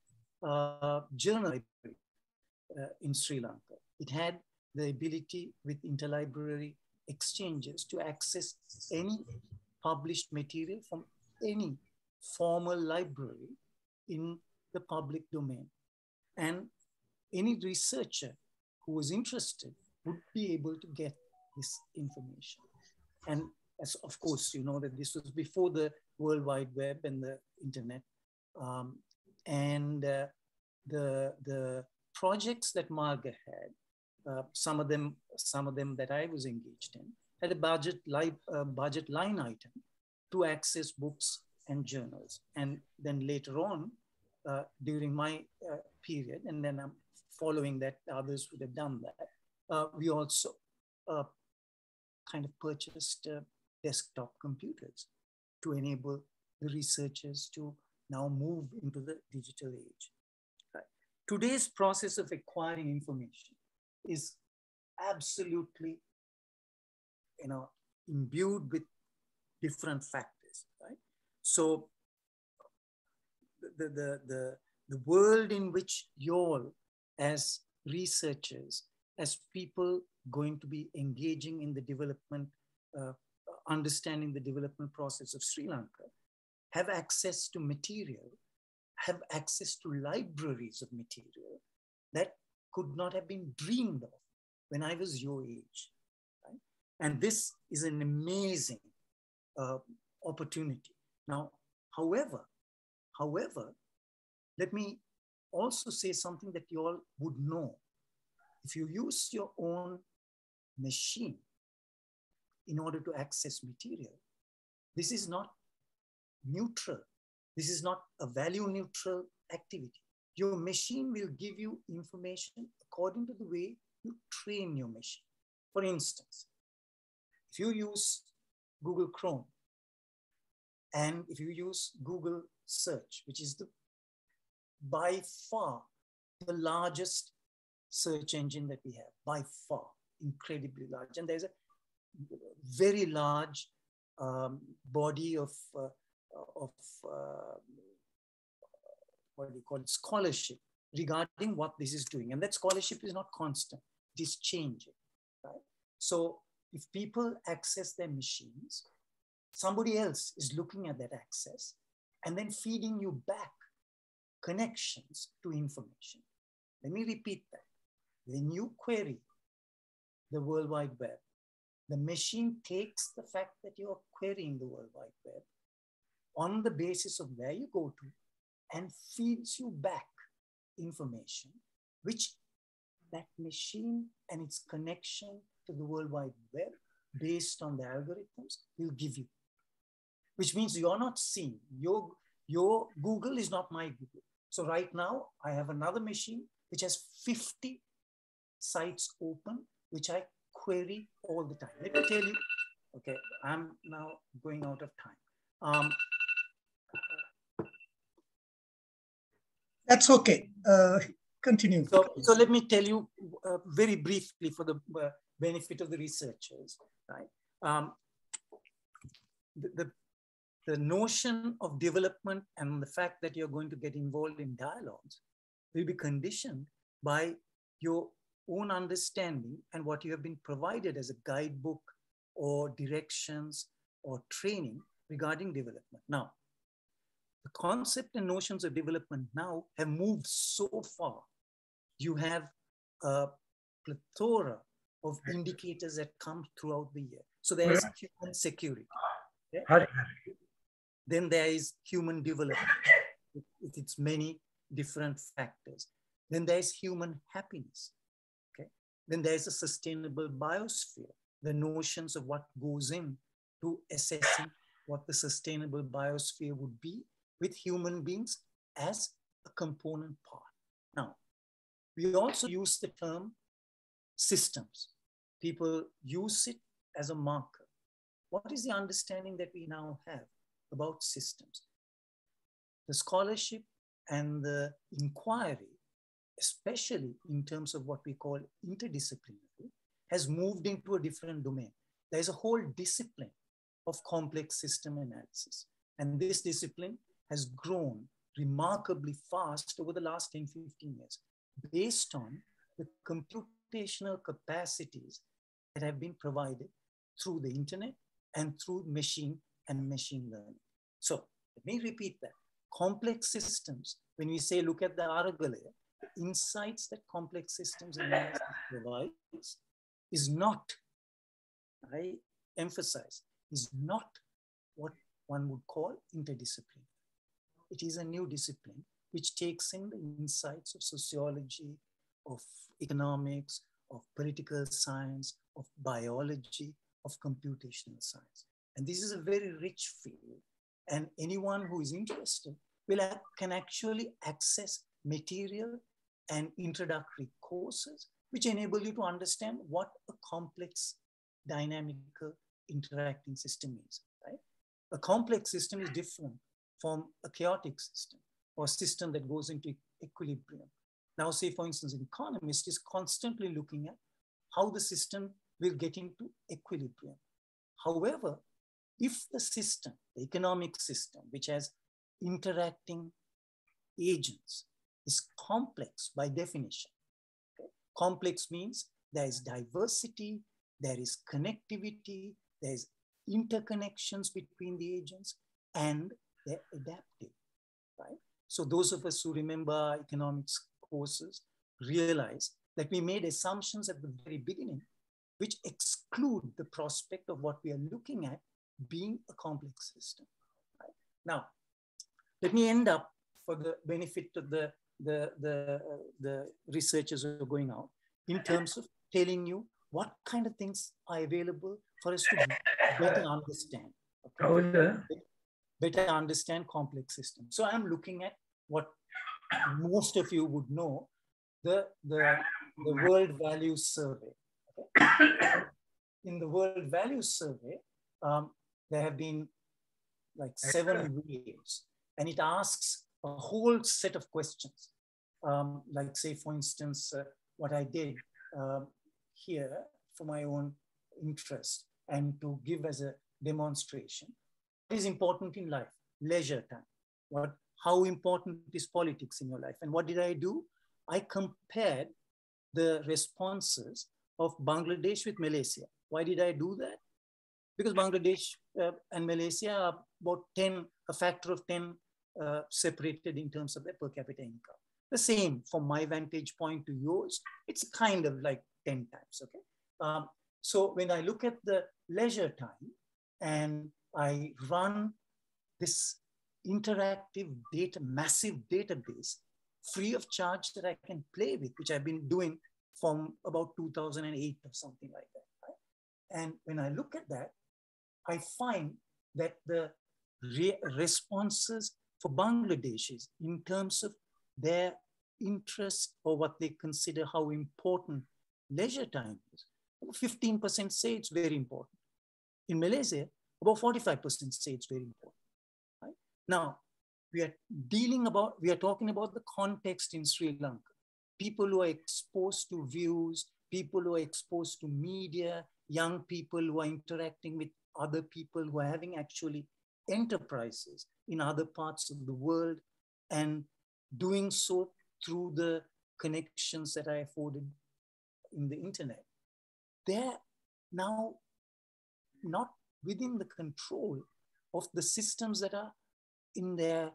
journal libraries in Sri Lanka. It had the ability with interlibrary exchanges to access any published material from any formal library in the public domain. And any researcher who was interested would be able to get this information. And as of course, you know that this was before the World Wide Web and the internet. The projects that Marga had, some of them that I was engaged in, had a budget line item to access books and journals. And then later on, during my period, and then I'm following that, others would have done that, we also kind of purchased desktop computers to enable the researchers to now move into the digital age. Right. Today's process of acquiring information is absolutely, imbued with different factors, right? So the world in which you all, as researchers, as people going to be engaging in the development, understanding the development process of Sri Lanka, have access to material, have access to libraries of material that could not have been dreamed of when I was your age. Right? And this is an amazing opportunity. Now, however, let me also say something that you all would know. If you use your own machine in order to access material, this is not neutral. This is not a value neutral activity. Your machine will give you information according to the way you train your machine. For instance, if you use Google Chrome, and if you use Google search, which is by far the largest search engine that we have, by far, incredibly large. And there's a very large body of what do you call it, scholarship regarding what this is doing. And that scholarship is not constant, it is changing, right? So if people access their machines, somebody else is looking at that access and then feeding you back connections to information. Let me repeat that. When you query the World Wide Web, the machine takes the fact that you're querying the World Wide Web on the basis of where you go to and feeds you back information, which that machine and its connection to the World Wide Web based on the algorithms will give you. Which means you're not seeing, your Google is not my Google. So right now I have another machine which has 50 sites open, which I query all the time. Let me tell you, okay, I'm now going out of time. That's okay. Continue. So let me tell you very briefly for the benefit of the researchers, right? The notion of development and the fact that you're going to get involved in dialogues will be conditioned by your own understanding and what you have been provided as a guidebook or directions or training regarding development. Now, the concept and notions of development now have moved so far. You have a plethora of indicators that come throughout the year. So there is human security. Okay? Then there is human development with its many different factors. Then there is human happiness. Okay? Then there is a sustainable biosphere, the notions of what goes in to assessing what the sustainable biosphere would be with human beings as a component part. Now, we also use the term systems. People use it as a marker. What is the understanding that we now have about systems? The scholarship and the inquiry, especially in terms of what we call interdisciplinary, has moved into a different domain. There's a whole discipline of complex system analysis. And this discipline has grown remarkably fast over the last 10, 15 years, based on the computational capacities that have been provided through the internet and through machine and machine learning. So let me repeat that. Complex systems, when we say look at the Araga layer, the insights that complex systems analysis provides is not, I emphasize, is not what one would call interdisciplinary. It is a new discipline which takes in the insights of sociology, of economics, of political science, of biology, of computational science. And this is a very rich field. And anyone who is interested can actually access material and introductory courses which enable you to understand what a complex, dynamical, interacting system is, right? A complex system is different from a chaotic system or a system that goes into equilibrium. Now, say, for instance, an economist is constantly looking at how the system will get into equilibrium. However, if the system, the economic system, which has interacting agents, is complex by definition. Okay? Complex means there is diversity, there is connectivity, there is interconnections between the agents, and they're adaptive, right? So those of us who remember economics courses realize that we made assumptions at the very beginning which exclude the prospect of what we are looking at being a complex system. Right? Now, let me end up for the benefit of the researchers who are going out in terms of telling you what kind of things are available for us to better understand. Okay? Better understand complex systems. So I'm looking at what most of you would know, the World Values Survey. Okay? In the World Values Survey, there have been like 7 waves. And it asks a whole set of questions. Like say, for instance, what I did here for my own interest and to give as a demonstration. What is important in life? Leisure time. How important is politics in your life? And what did I do? I compared the responses of Bangladesh with Malaysia. Why did I do that? Because Bangladesh and Malaysia are about a factor of 10 separated in terms of their per capita income. The same from my vantage point to yours, it's kind of like 10 times, okay? So when I look at the leisure time and I run this interactive data, massive database free of charge that I can play with, which I've been doing from about 2008 or something like that, right? And when I look at that, I find that the responses for Bangladeshis in terms of their interest or what they consider how important leisure time is, 15% say it's very important. In Malaysia, about 45% say it's very important. Right? Now, we are talking about the context in Sri Lanka. People who are exposed to views, people who are exposed to media, young people who are interacting with other people, who are having actually enterprises in other parts of the world and doing so through the connections that I afforded in the internet. They're now not within the control of the systems that are in their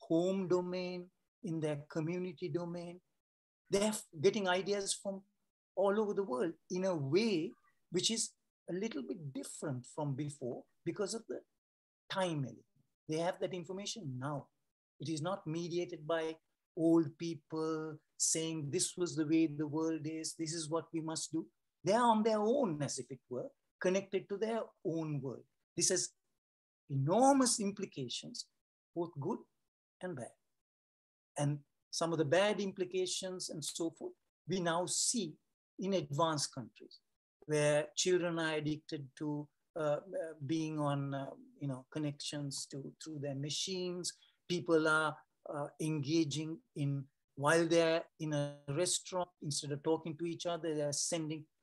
home domain, in their community domain. They're getting ideas from all over the world in a way which is a little bit different from before because of the time element. They have that information now. It is not mediated by old people saying this was the way the world is, this is what we must do. They are on their own, as if it were, connected to their own world. This has enormous implications, both good and bad. And some of the bad implications and so forth, we now see in advanced countries where children are addicted to being on connections through their machines. People are engaging in, while they're in a restaurant, instead of talking to each other, they're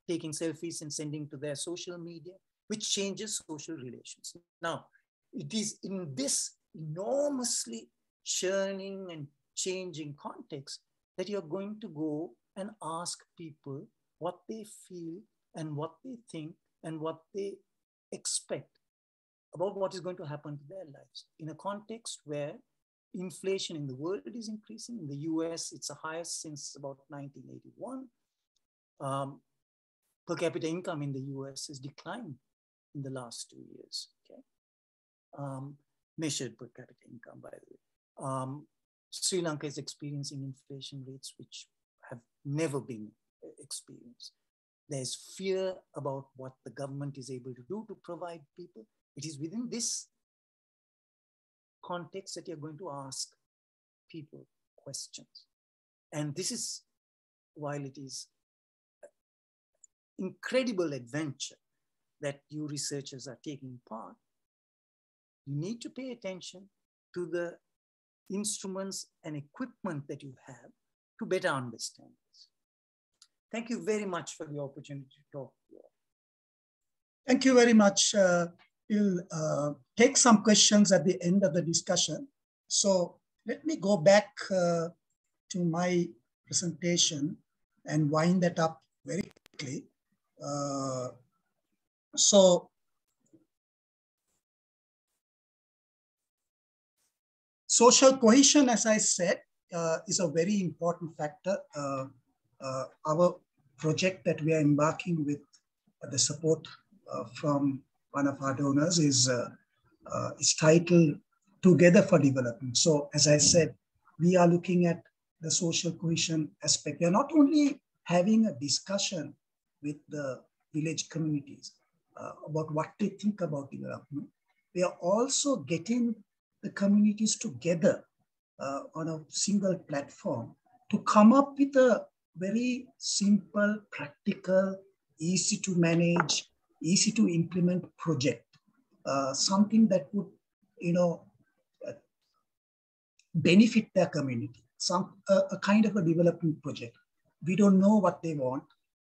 taking selfies and sending to their social media, which changes social relations. Now, it is in this enormously churning and changing context that you're going to go and ask people what they feel and what they think and what they expect about what is going to happen to their lives in a context where inflation in the world is increasing. In the US, it's the highest since about 1981. Per capita income in the US has declined in the last 2 years, okay? Measured per capita income, by the way. Sri Lanka is experiencing inflation rates which have never been experienced. There's fear about what the government is able to do to provide people. It is within this context that you're going to ask people questions. And this is, while it is incredible adventure that you researchers are taking part, you need to pay attention to the instruments and equipment that you have to better understand this. Thank you very much for the opportunity to talk to you all. Thank you very much. We'll take some questions at the end of the discussion. So let me go back to my presentation and wind that up very quickly. Social cohesion, as I said, is a very important factor. Our project that we are embarking with the support from one of our donors is titled Together for Development. So as I said, we are looking at the social cohesion aspect. We are not only having a discussion with the village communities about what they think about development, we are also getting the communities together on a single platform to come up with a very simple, practical, easy to manage, easy to implement project. Something that would, benefit their community, a kind of a development project. We don't know what they want.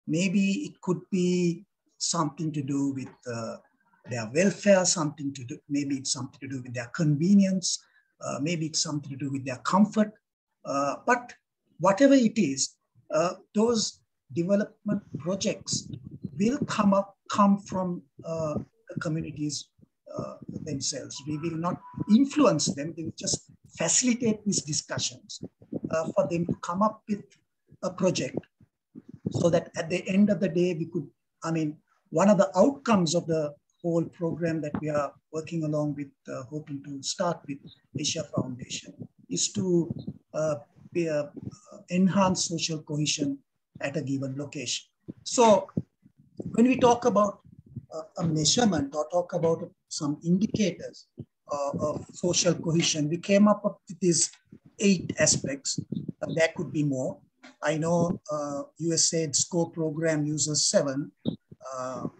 Maybe it could be something to do with their welfare, maybe it's something to do with their convenience, maybe it's something to do with their comfort. But whatever it is, those development projects will come from the communities themselves. We will not influence them. We will just facilitate these discussions for them to come up with a project, so that at the end of the day, we could, one of the outcomes of the whole program that we are working along with, hoping to start with Asia Foundation, is to enhance social cohesion at a given location. So when we talk about a measurement or talk about some indicators of social cohesion, we came up with these 8 aspects. There could be more. I know USAID SCORE program uses 7.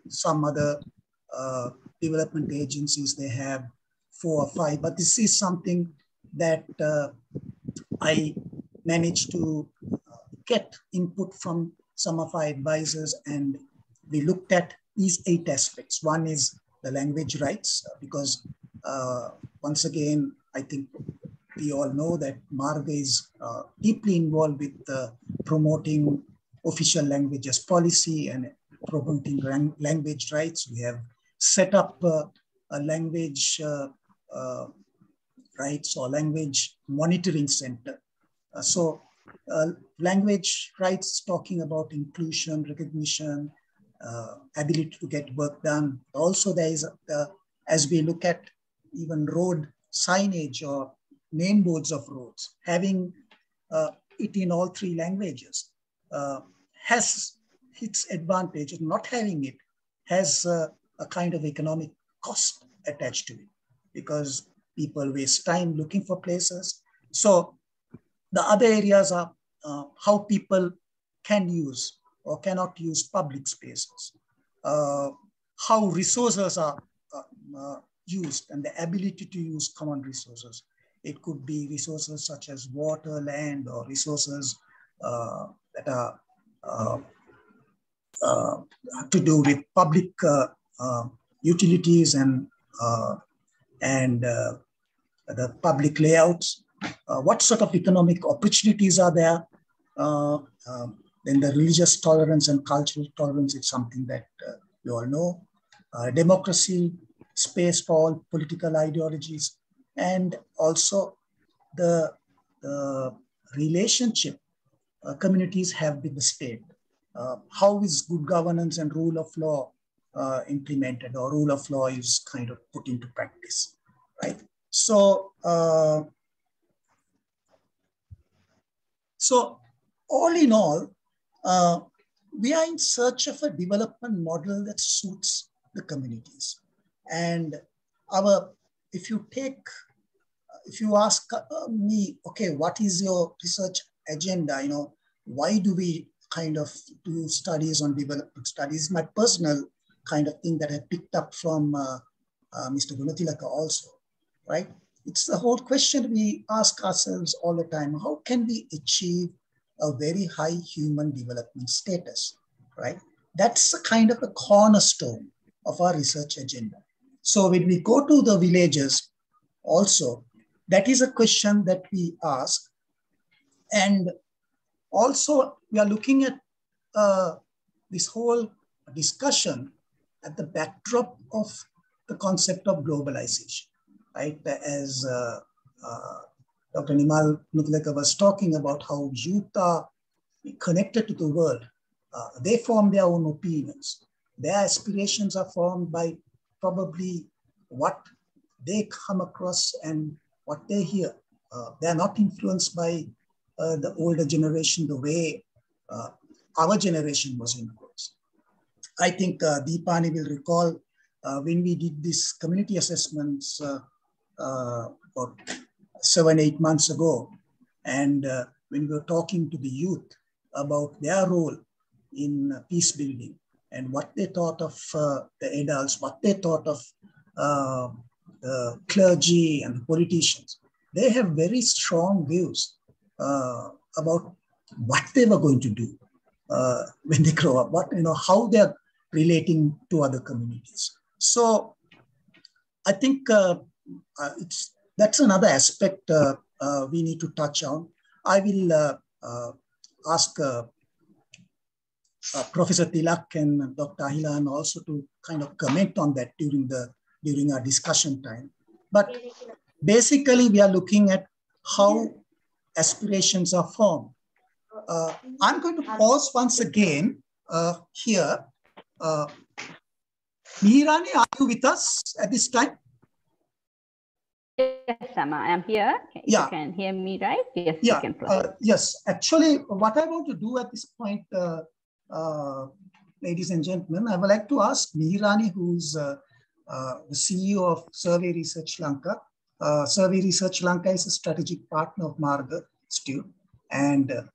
Some other development agencies, they have 4 or 5, but this is something that I managed to get input from some of our advisors, and we looked at these 8 aspects. One is the language rights, because once again, I think we all know that Marga is deeply involved with promoting official languages policy and promoting language rights. We have set up a language rights or language monitoring center. So language rights, talking about inclusion, recognition, ability to get work done. Also, there is, as we look at even road signage or name boards of roads, having it in all 3 languages has its advantage. Not having it has a kind of economic cost attached to it, because people waste time looking for places. So the other areas are how people can use or cannot use public spaces, how resources are used, and the ability to use common resources. It could be resources such as water, land, or resources that are to do with public utilities and the public layouts. What sort of economic opportunities are there? Then the religious tolerance and cultural tolerance is something that you all know. Democracy, space for all political ideologies, and also the relationship communities have with the state. How is good governance and rule of law implemented, or rule of law is kind of put into practice, right? So, so all in all, we are in search of a development model that suits the communities. And if you ask me, okay, what is your research agenda? Why do we kind of do studies on development studies? My personal kind of thing that I picked up from Mr. Gunatilaka also, right? It's the whole question we ask ourselves all the time. How can we achieve a very high human development status, right? That's a kind of a cornerstone of our research agenda. So when we go to the villages also, that is a question that we ask. And also we are looking at this whole discussion at the backdrop of the concept of globalization, right? As Dr. Nimal Nutleka was talking about how youth are connected to the world. They form their own opinions. Their aspirations are formed by probably what they come across and what they hear. They are not influenced by the older generation the way our generation was influenced. I think Deepani will recall when we did these community assessments about 7-8 months ago, and when we were talking to the youth about their role in peace building and what they thought of the adults, what they thought of the clergy and the politicians. they have very strong views about what they were going to do when they grow up, how they're relating to other communities. So I think that's another aspect we need to touch on. I will ask Professor Tilak and Dr. Ahilan also to kind of comment on that during our discussion time. But basically, we are looking at how aspirations are formed. I'm going to pause once again here. Mihirani, are you with us at this time? Yes, Sama, I am here. If you can hear me right? Yes, yeah. You can proceed. Yes, actually, what I want to do at this point, ladies and gentlemen, I would like to ask Mihirani, who's the CEO of Survey Research Lanka. Survey Research Lanka is a strategic partner of Marga still. And a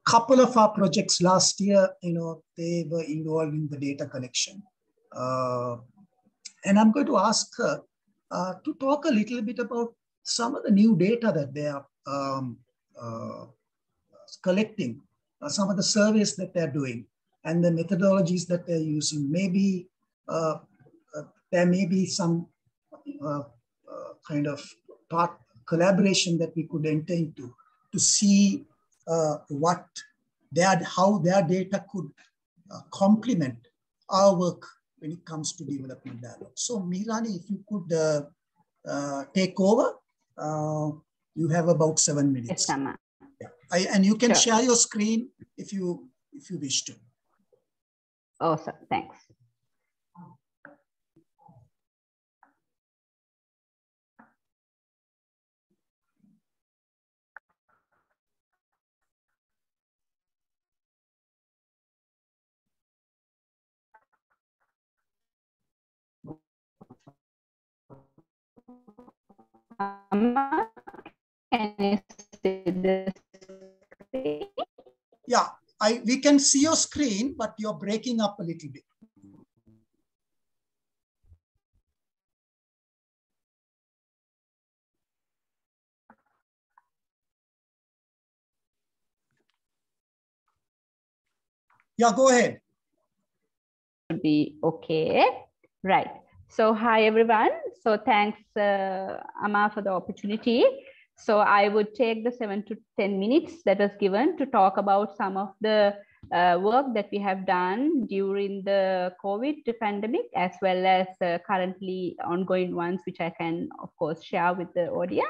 couple of our projects last year, they were involved in the data collection. And I'm going to ask her to talk a little bit about some of the new data that they are collecting, some of the surveys that they're doing, and the methodologies that they're using. Maybe there may be some kind of collaboration that we could enter into to see how their data could complement our work when it comes to development dialogue. So Mihirani, if you could take over, you have about 7 minutes. Yes, Sama. Yeah. And you can share your screen if you wish to. Awesome, thanks. Can you see the screen? Yeah, we can see your screen, but you're breaking up a little bit. Yeah, go ahead. Should be okay. Right. So hi, everyone. So thanks, Amma, for the opportunity. So I would take the 7 to 10 minutes that was given to talk about some of the work that we have done during the COVID pandemic, as well as currently ongoing ones, which I can, of course, share with the audience.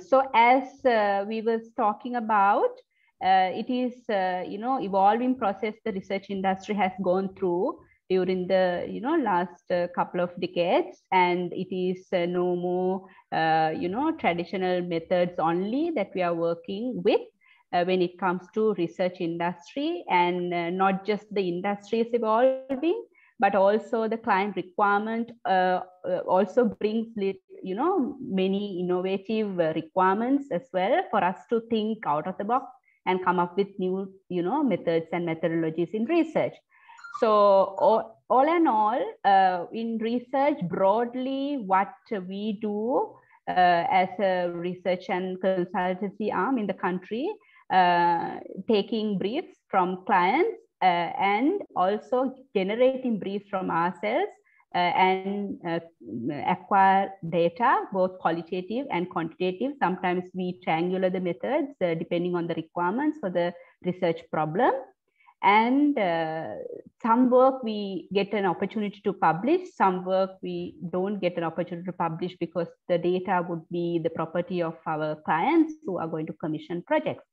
So as we was talking about, it is, evolving process the research industry has gone through during the, last couple of decades, and it is no more, traditional methods only that we are working with when it comes to research industry, and not just the industry is evolving, but also the client requirement also brings, many innovative requirements as well for us to think out of the box and come up with new, methods and methodologies in research. So all in all, in research broadly, what we do as a research and consultancy arm in the country, taking briefs from clients and also generating briefs from ourselves and acquire data, both qualitative and quantitative. Sometimes we triangulate the methods depending on the requirements for the research problem. And some work we get an opportunity to publish, some work we don't get an opportunity to publish because the data would be the property of our clients who are going to commission projects.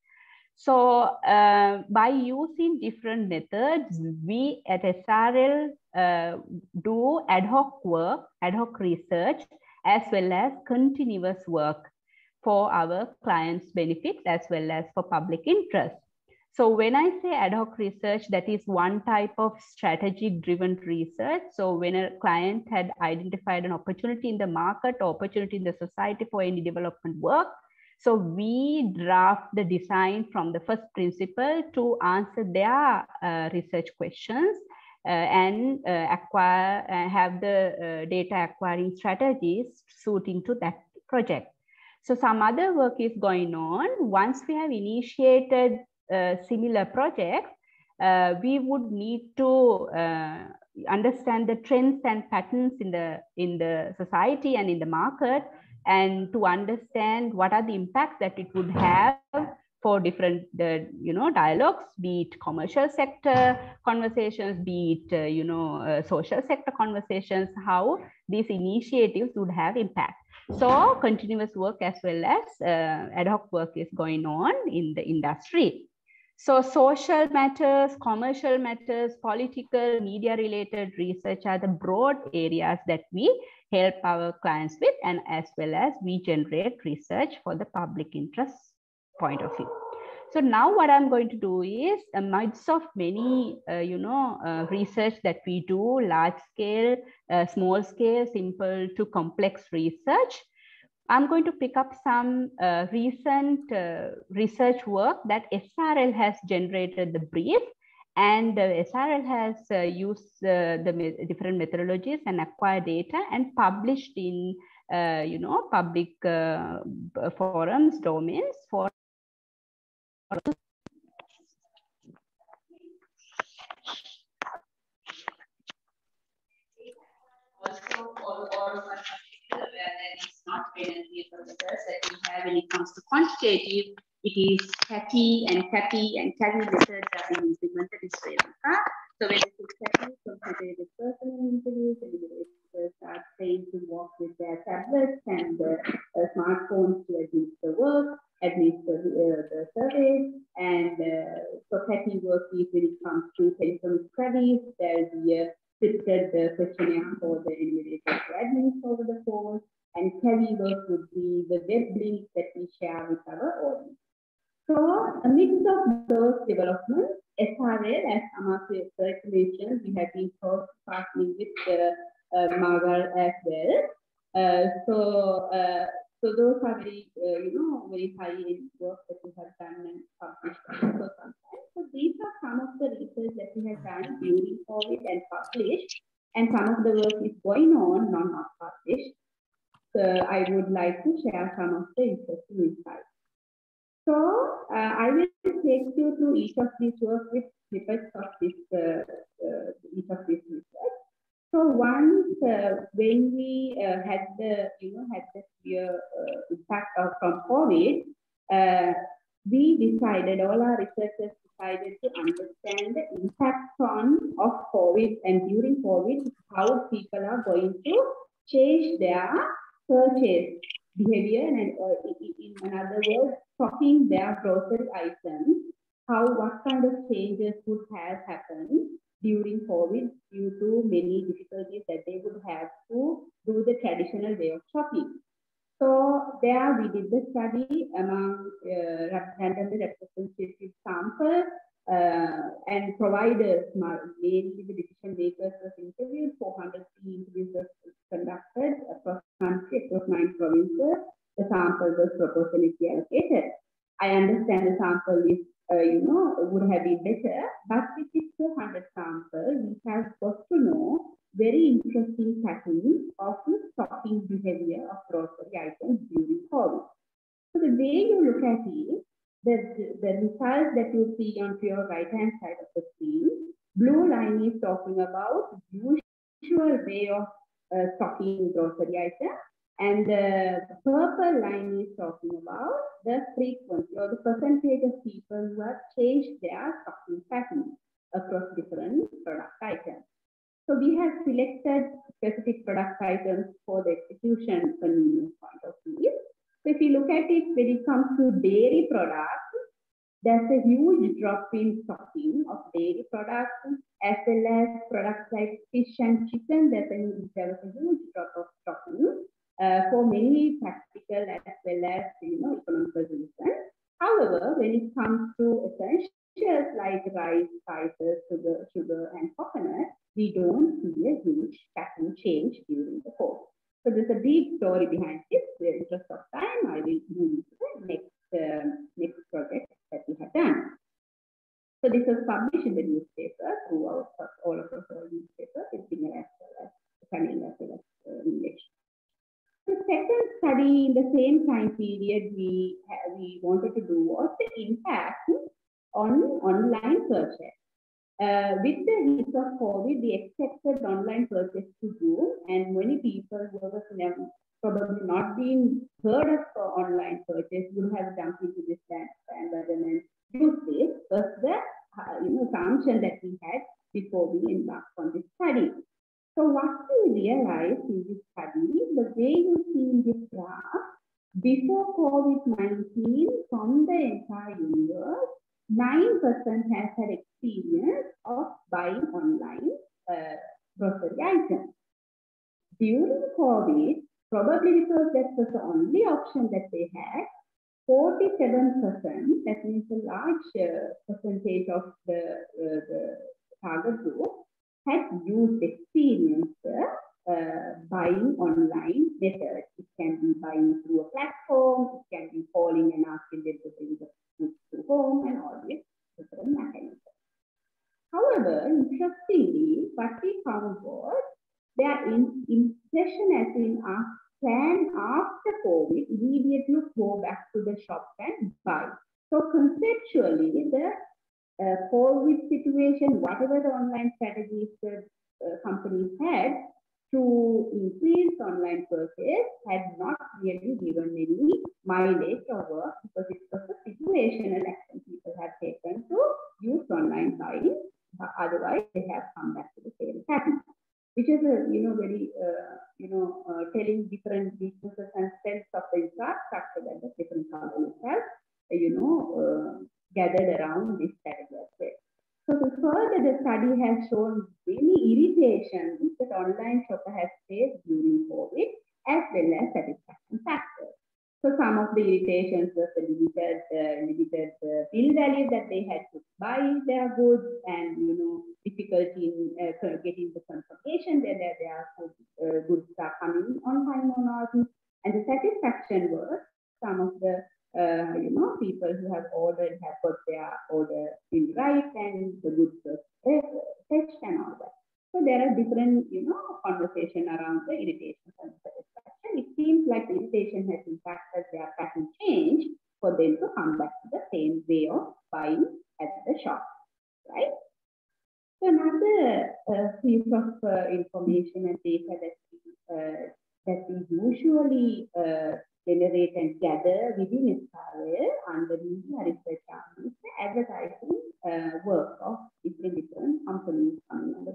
So by using different methods, we at SRL do ad hoc work, ad hoc research, as well as continuous work for our clients' benefits, as well as for public interest. So when I say ad hoc research, that is one type of strategic driven research. So when a client had identified an opportunity in the market or opportunity in the society for any development work, so we draft the design from the first principle to answer their research questions and have the data acquiring strategies suiting to that project. So some other work is going on. Once we have initiated similar projects, we would need to understand the trends and patterns in the society and in the market, and to understand what are the impacts that it would have for different dialogues, be it commercial sector conversations, be it social sector conversations, how these initiatives would have impact. So continuous work as well as ad hoc work is going on in the industry. So social matters, commercial matters, political, media related research are the broad areas that we help our clients with, and as well as we generate research for the public interest point of view. So now what I'm going to do is, amidst of many, research that we do, large scale, small scale, simple to complex research, I'm going to pick up some recent research work that SRL has generated the brief, and SRL has used the different methodologies and acquired data and published in public forums, domains for also all of us are aware that it's not penalty parameters that we have when it comes to quantitative. It is CATI and CATI methods are being implemented in Sri Lanka. So when it is CATI, computer personal interviews, and start trained to walk with their tablets and smartphones to administer work, administer the surveys, and so CATI work is when it comes to telephone studies, there will be a scripted questionnaire for the enumerator to administer over the phone, and CATI work would be the web links that we share with our audience. So amidst of those developments, SRL, as Amar mentioned, we have been partnering with Marga as well. So those are very, very high-end work that we have done and published for some time. So these are some of the research that we have done during COVID and published, and some of the work is going on, not published. So I would like to share some of the interesting insights. So I will take you through each of these work with snippets of this each of these research. So once when we had the severe impact from COVID, we decided, all our researchers decided to understand the impact of COVID, and during COVID, how people are going to change their purchase behavior, and in other words, stocking their grocery items, what kind of changes would have happened during COVID due to many difficulties that they would have to do the traditional way of shopping. So there we did the study among randomly representative samples and providers, mainly the decision makers was interviewed. 403 interviews were conducted across the country, across 9 provinces. The sample was proportionally allocated. I understand the sample is, would have been better, but with this 400 sample, we have got to know very interesting patterns of the stocking behavior of grocery items during COVID. So the way you look at it, the results that you see on your right-hand side of the screen, blue line is talking about usual way of stocking grocery items, and the purple line is talking about the frequency or the percentage of people who have changed their stocking pattern across different product items. So we have selected specific product items for the execution convenience point of view. So if you look at it, when it comes to dairy products, there's a huge drop in stocking of dairy products, as well as products like fish and chicken. There was a huge drop of stocking for many practical as well as economical reasons. However, when it comes to essentials like rice, spices, sugar, and coconut, we don't see a huge pattern change during the course. So there's a deep story behind this. In the interest of time, I will move to the next project that we have done. So this was published in the newspaper throughout all of the newspapers in Sinhala as well as Tamil as well as English. The second study study in the same time period we wanted to do was the impact on online purchase. With the hit of COVID, we expected online purchase to grow, and many people who were probably not being heard of online purchase would have jumped into this bandwagon and used this. Was the assumption that we had before we embarked on this study. So what we realized in this study, the way you see in this graph, before COVID-19, from the entire universe, 9% has had experience of buying online grocery items. During COVID, probably because that was the only option that they had, 47%, that means a large percentage of the target group, had used experience buying online methods. It can be buying through a platform, it can be calling and asking them to bring the goods to home, and all these different mechanisms. However, interestingly, what we found was their impression as in our plan after COVID immediately go back to the shop and buy. So conceptually, the COVID situation, whatever the online strategies the companies had to increase online purchase, had not really given any mileage or work, because it was a situational action people had taken to use online buying. Otherwise, they have come back to the same pattern, which is a very telling different weaknesses and strengths of the infrastructure that the different companies have gathered around this category. So further, the study has shown many irritations that online shopper has faced during COVID, as well as satisfaction factors. So some of the irritations were the limited bill value that they had to buy their goods, and difficulty in getting the confirmation that their goods are coming on time or not. And the satisfaction was some of the people who have ordered have got their order in right, and the goods were fetched and all that. So there are different, conversation around the irritation and satisfaction. It seems like the irritation has impacted their pattern change for them to come back to the same way of buying at the shop, right? So another piece of information and data that we usually generate and gather within Israel under media research is the advertising work of different companies coming under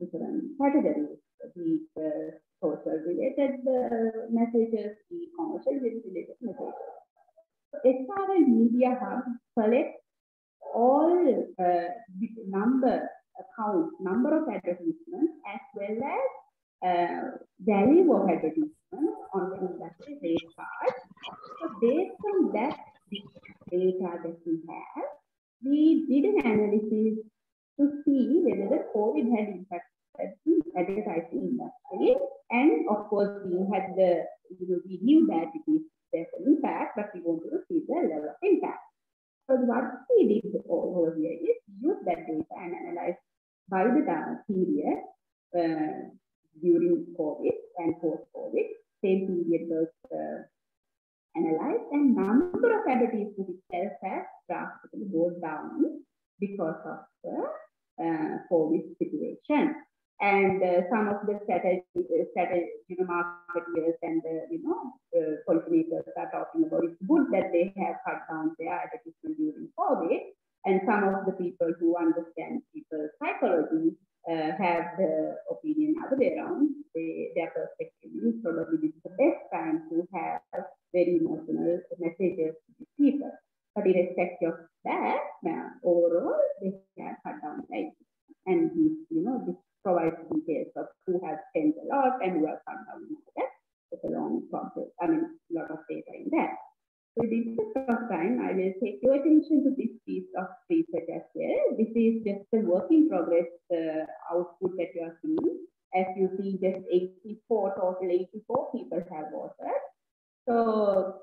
different categories, the social related messages, the commercial related messages. So Israel Media Hub collects all number of advertisements, as well as value of advertisements on the industry rate card. So based on that data that we have, we did an analysis to see whether the COVID had impacted the advertising industry. And of course, we had we knew that there's an impact, but we wanted to see the level of impact. So what we did over here is use that data and analyze by the period during COVID and post-COVID. Same period was analyzed, and number of advertisements itself has drastically gone down because of the COVID situation. And some of the marketeers and policymakers are talking about it's good that they have cut down their advertisement during COVID. And some of the people who understand people's psychology have the opinion other way around. Their perspective is probably this is the best time to have very emotional messages to these people. But irrespective of that, overall, they have cut down the advertisement. And this provides details of who has spent a lot and who has cut down that. It's a long process. I mean, a lot of data in that. So this is the first time I will take your attention to this piece of research as well. This is just a work in progress output that you are seeing. As you see, just 84 people have voted. So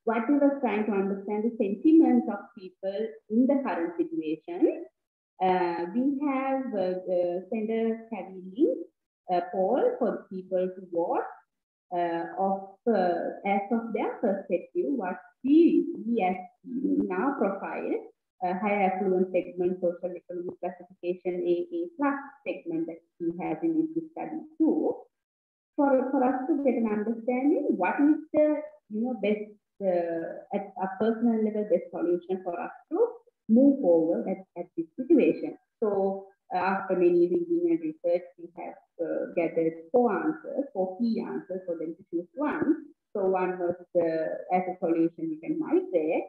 what we were trying to understand the sentiments of people in the current situation. We have sent a poll for people to vote as of their perspective, what we as in our profile, high affluent segment, social economic classification, AA plus segment that he has in his study too, for us to get an understanding what is the best at a personal level best solution for us to move forward at this situation. So after many reading and research, we have gathered four key answers for them to choose one. So one was as a solution we can migrate,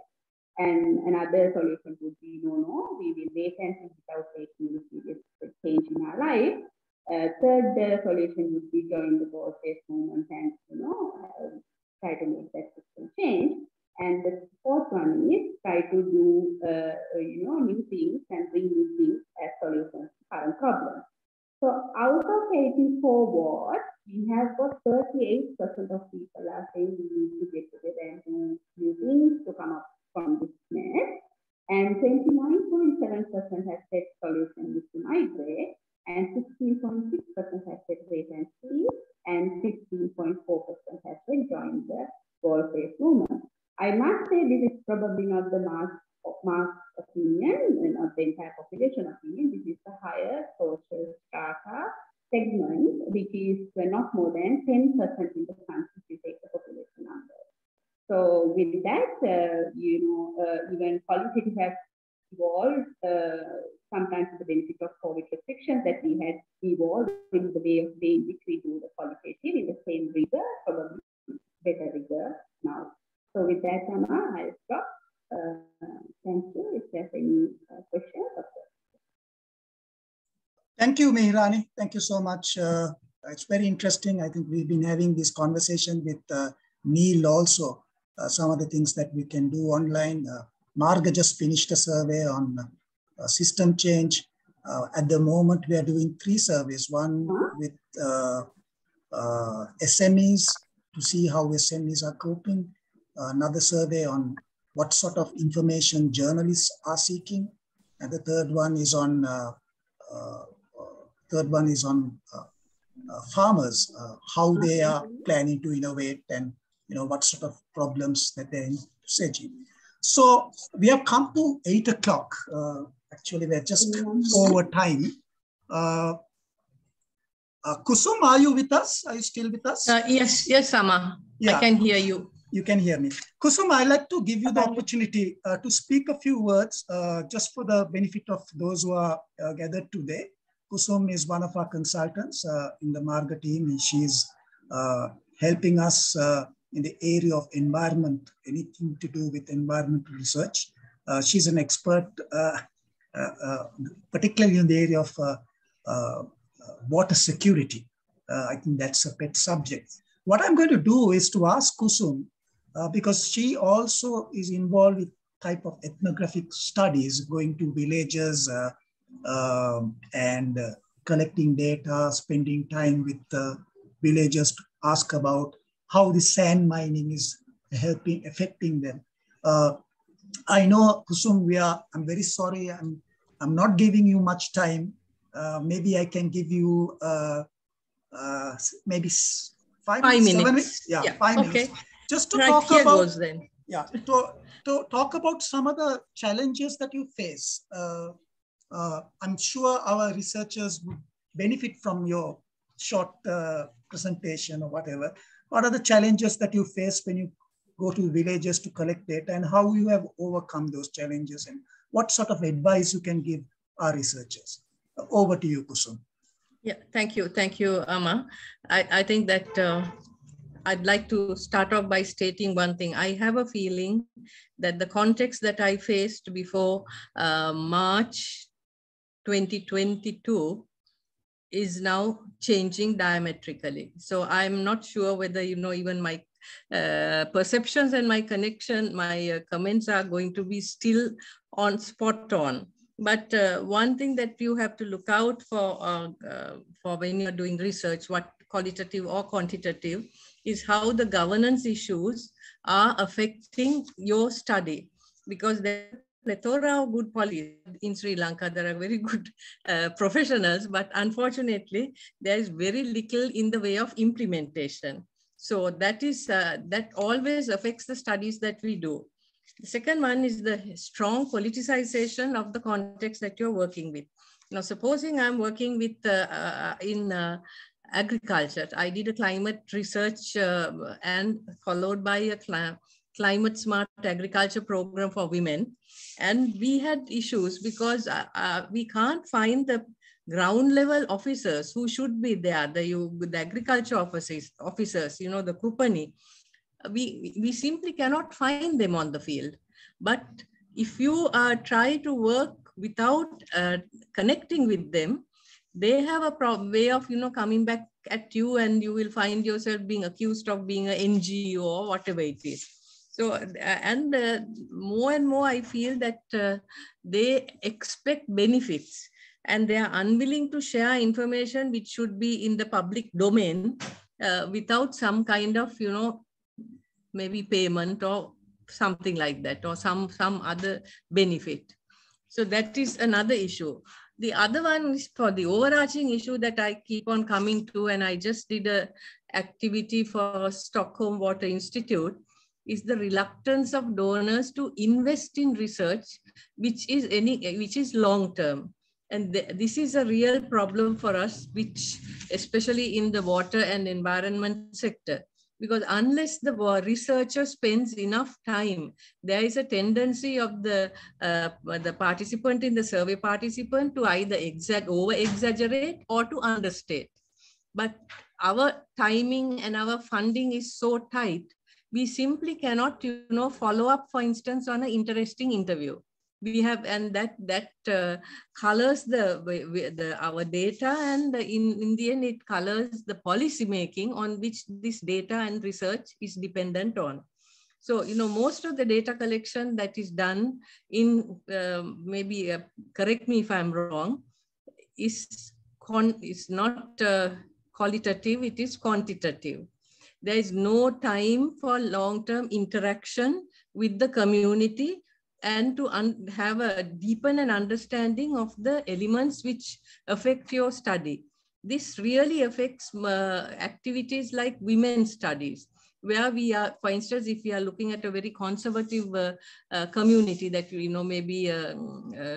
and another solution would be no, we will wait and see without taking a serious change in our life. Third solution would be join the goal-based movement and try to make that system change. And the fourth one is try to do new things and bring new things as solutions to current problems. So out of 84 wards, we have got 38% of people are saying we need to get together and do new things to come up from this mess. And 29.7% have said solution is to migrate, and 16.6% have said wait and see, and 16.4% have said join the goal-based movement. I must say this is probably not the mass opinion, not the entire population opinion. This is the higher social strata segment, which is not more than 10% in the country if you take the population number. So with that, even qualitative has evolved, sometimes with the benefit of COVID restrictions that we had evolved in the way of in which we do the qualitative in the same rigor, probably better rigor now. So with that, Amma, I'll stop. Thank you. If there's any questions, of course. Thank you, Mehrani. Thank you so much. It's very interesting. I think we've been having this conversation with Neil also. Some of the things that we can do online. Marga just finished a survey on system change. At the moment, we are doing 3 surveys. One with SMEs to see how SMEs are coping. Another survey on what sort of information journalists are seeking. And the third one is on farmers, how they are planning to innovate and what sort of problems that they're envisaging. So we have come to 8 o'clock. Actually, we're just over time. Kusum, are you with us? Are you still with us? Yes, Amma. Yeah. I can hear you. You can hear me. Kusum, I'd like to give you the opportunity to speak a few words just for the benefit of those who are gathered today. Kusum is one of our consultants in the Marga team. She's helping us in the area of environment, anything to do with environmental research. She's an expert, particularly in the area of water security. I think that's a pet subject. What I'm going to do is to ask Kusum, because she also is involved with type of ethnographic studies, going to villages and collecting data, spending time with villagers to ask about how the sand mining is affecting them. I know, Kusum, I'm very sorry, I'm not giving you much time. Maybe I can give you maybe 5 minutes. 7 minutes. Yeah, 5 minutes. Just to talk about, to talk about some of the challenges that you face. I'm sure our researchers would benefit from your short presentation or whatever. What are the challenges that you face when you go to villages to collect data, and how you have overcome those challenges, and what sort of advice you can give our researchers? Over to you, Kusum. Yeah, thank you, Amma. I think that I'd like to start off by stating one thing. I have a feeling that the context that I faced before March 2022 is now changing diametrically. So I'm not sure whether, even my perceptions and my connection, my comments are going to be still spot on. But one thing that you have to look out for when you're doing research, what qualitative or quantitative, is how the governance issues are affecting your study. Because there's a plethora of good policies in Sri Lanka. There are very good professionals, but unfortunately, there is very little in the way of implementation. So that is, that always affects the studies that we do. The second one is the strong politicization of the context that you're working with. Now, supposing I'm working with in agriculture, I did a climate research and followed by a climate smart agriculture program for women. And we had issues because we can't find the ground level officers who should be there, the agriculture officers, the Kupani. We simply cannot find them on the field. But if you try to work without connecting with them, they have a way of, coming back at you, and you will find yourself being accused of being an NGO or whatever it is. So, and more and more I feel that they expect benefits, and they are unwilling to share information which should be in the public domain without some kind of, maybe payment or something like that, or some other benefit. So that is another issue. The other one is for the overarching issue that I keep on coming to, and I just did a activity for Stockholm Water Institute, is the reluctance of donors to invest in research, which is long-term. And this is a real problem for us, which especially in the water and environment sector, because unless the researcher spends enough time, there is a tendency of the participant in the survey participant to either over-exaggerate or to understate. But our timing and our funding is so tight, we simply cannot, follow up, for instance, on an interesting interview. We have, and that colors our data, and in the end it colors the policy making on which this data and research is dependent on. So, most of the data collection that is done in, maybe correct me if I'm wrong, is not qualitative, it is quantitative. There is no time for long-term interaction with the community and to have a deepen an understanding of the elements which affect your study. This really affects activities like women's studies, where we are, for instance, if we are looking at a very conservative community that, maybe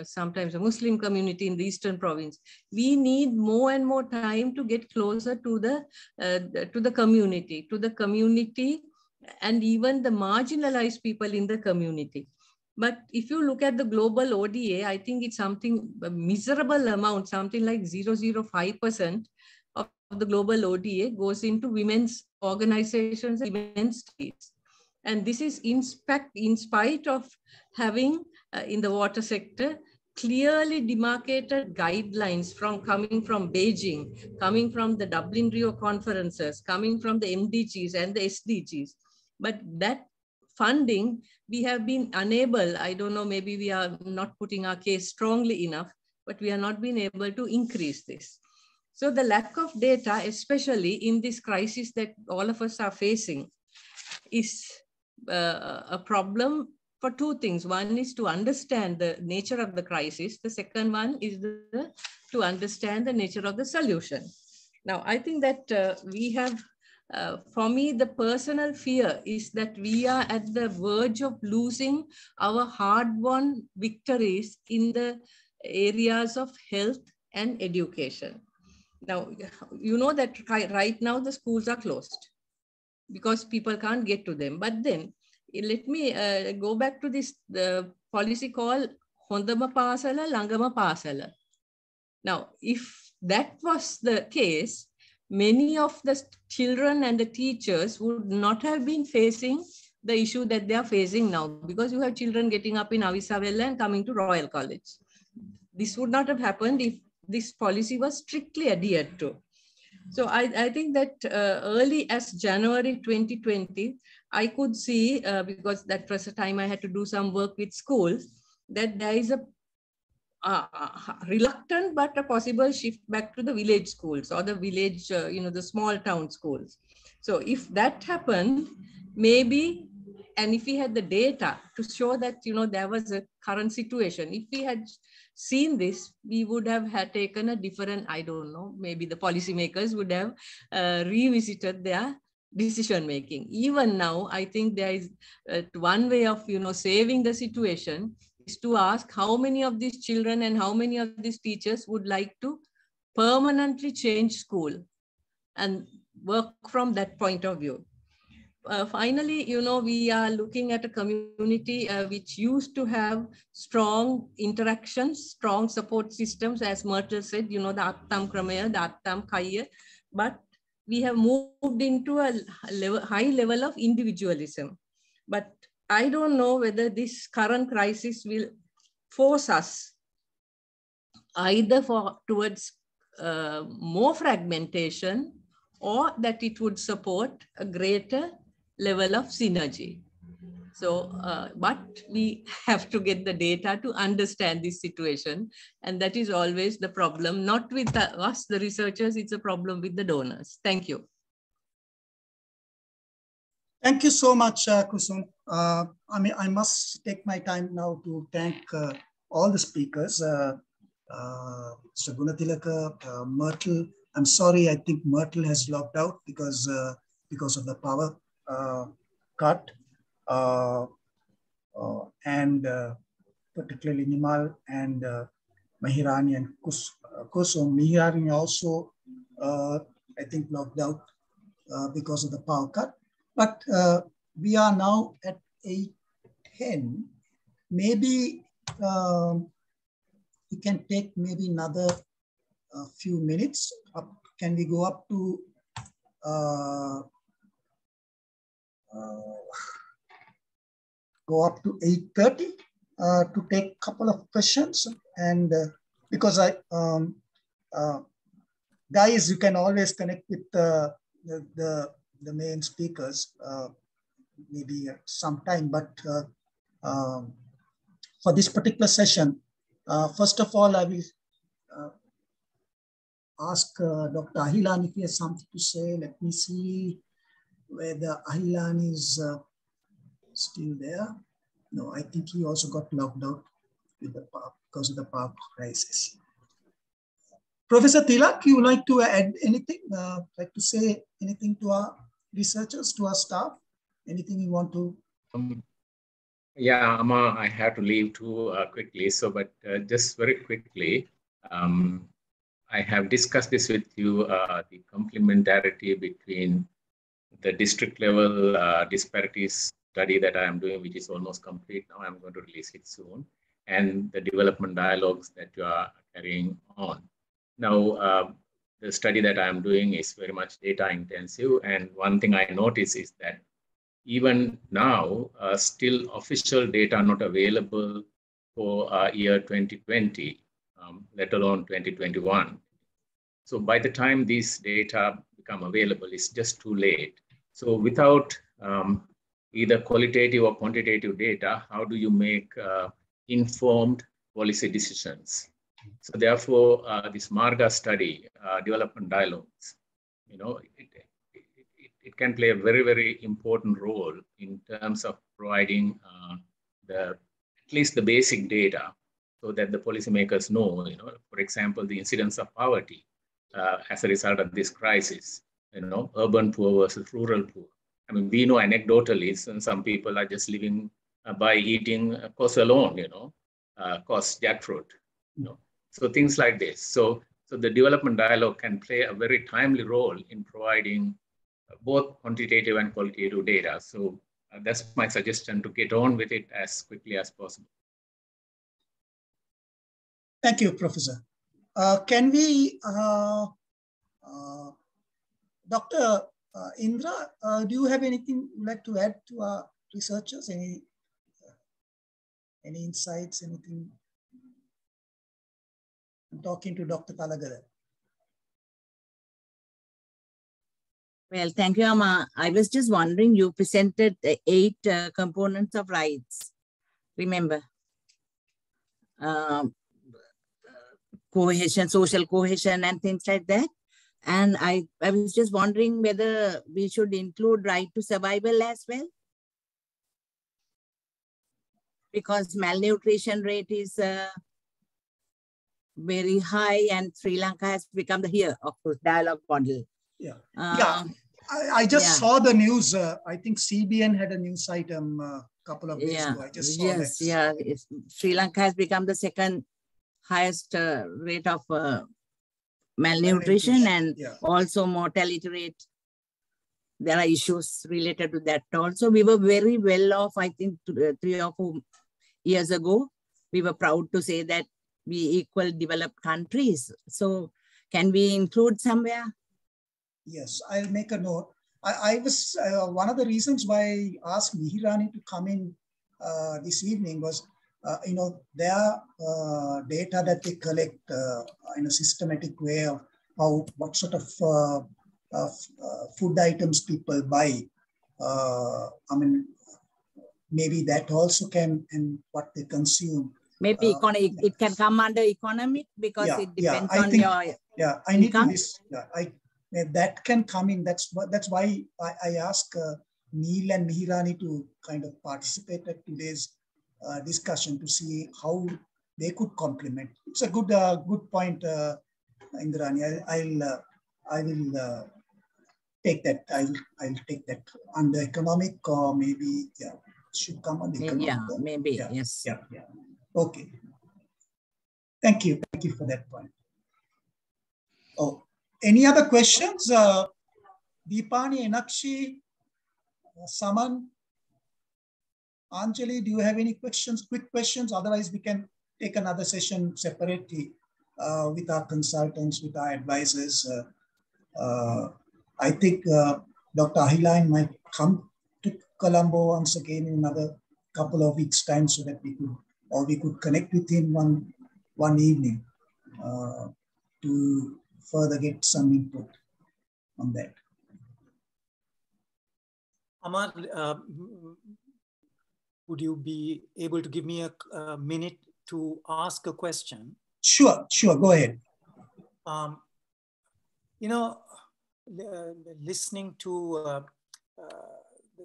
sometimes a Muslim community in the Eastern province, we need more and more time to get closer to the community, and even the marginalized people in the community. But if you look at the global ODA, I think it's something, a miserable amount, something like 0.05% of the global ODA goes into women's organizations and women's studies. And this is in spite of having in the water sector clearly demarcated guidelines coming from Beijing, coming from the Dublin Rio conferences, coming from the MDGs and the SDGs. But that funding, we have been unable, I don't know, maybe we are not putting our case strongly enough, but we are not being able to increase this. So the lack of data, especially in this crisis that all of us are facing, is a problem for two things. One is to understand the nature of the crisis. The second one is to understand the nature of the solution. Now, I think that we have, for me, the personal fear is that we are at the verge of losing our hard-won victories in the areas of health and education. Now, you know that right now the schools are closed because people can't get to them. But then, let me go back to this policy called Hondama Pasala, Langama Pasala. Now, if that was the case, many of the children and the teachers would not have been facing the issue that they are facing now, because you have children getting up in Avisavella and coming to Royal College. This would not have happened if this policy was strictly adhered to. So I think that early as January 2020, I could see, because that was the time I had to do some work with schools, that there is a reluctant but a possible shift back to the village schools or the village, the small town schools. So if that happened, maybe, and if we had the data to show that, there was a current situation, if we had seen this, we would have taken a different, I don't know, maybe the policymakers would have revisited their decision making. Even now, I think there is one way of, saving the situation is to ask how many of these children and how many of these teachers would like to permanently change school and work from that point of view. Finally, we are looking at a community which used to have strong interactions, strong support systems, as Myrtle said, the Attam Kramaya, the Attam Kaya, but we have moved into a high level of individualism. But I don't know whether this current crisis will force us either towards more fragmentation, or that it would support a greater level of synergy. So, but we have to get the data to understand this situation. And that is always the problem, not with us, the researchers, it's a problem with the donors. Thank you. Thank you so much, Kusum. I must take my time now to thank all the speakers. Mr. Gunatilaka, Myrtle. I'm sorry, I think Myrtle has logged out because of the power cut. And particularly Nimal and Mahirani and Kusum. Mahirani also, I think, logged out because of the power cut. But we are now at 8:10. Maybe we can take maybe another few minutes. Can we go up to 8:30 to take a couple of questions? And because guys, you can always connect with the main speakers maybe at some time, but for this particular session, first of all, I will ask Dr. Ahilan if he has something to say. Let me see whether Ahilan is still there. No, I think he also got locked out with the power, because of the power crisis. Professor Tilak, you would like to add anything? Like to say anything to our researchers, to our staff? Anything you want to? Yeah, Amma, I have to leave too quickly. So, but just very quickly, I have discussed this with you, the complementarity between the district level disparities study that I am doing, which is almost complete now. I'm going to release it soon, and the development dialogues that you are carrying on. Now, the study that I'm doing is very much data intensive. And one thing I notice is that even now, still official data are not available for year 2020, let alone 2021. So by the time these data become available, it's just too late. So without either qualitative or quantitative data, how do you make informed policy decisions? So therefore, this Marga study, development dialogues, it can play a very, very important role in terms of providing at least the basic data, so that the policymakers know, for example, the incidence of poverty as a result of this crisis, urban poor versus rural poor. I mean, we know anecdotally, some people are just living by eating kos alone, kos jackfruit, So things like this. So the development dialogue can play a very timely role in providing both quantitative and qualitative data. So that's my suggestion, to get on with it as quickly as possible. Thank you, Professor. Can we, Dr. Indra, do you have anything you'd like to add to our researchers? Any insights, anything? I'm talking to Dr. Talagada. Well, thank you, Amma. I was just wondering, you presented the 8 components of rights. Remember? Cohesion, social cohesion and things like that. And I was just wondering whether we should include right to survival as well. Because malnutrition rate is very high, and Sri Lanka has become the here, of course, dialogue model. Yeah. I just saw the news. I think CBN had a news item a couple of days ago. I just saw that. Yeah. Sri Lanka has become the second highest rate of malnutrition and also mortality rate. There are issues related to that also. We were very well off, I think 3 or 4 years ago. We were proud to say that we equal developed countries. So can we include somewhere? Yes, I'll make a note. I was, one of the reasons why I asked Mihirani to come in this evening was, their data that they collect in a systematic way of what sort of food items people buy. I mean, maybe that also can, and what they consume. Maybe it can come under economic because it depends on your I need to this. That can come in. That's why I asked Neil and Mihirani to kind of participate at today's discussion to see how they could complement. It's a good point, Indrani. I will take that. I'll take that under economic, or maybe should come on the economic. Maybe yes. Okay. Thank you for that point. Oh, any other questions? Deepani, Enakshi, Saman, Anjali, do you have any questions? Quick questions. Otherwise, we can take another session separately with our consultants, with our advisors. I think Dr. Ahilan might come to Colombo once again in another couple of weeks' time, so that we could connect with him one evening to further get some input on that. Amar, would you be able to give me a minute to ask a question? Sure, go ahead. Listening to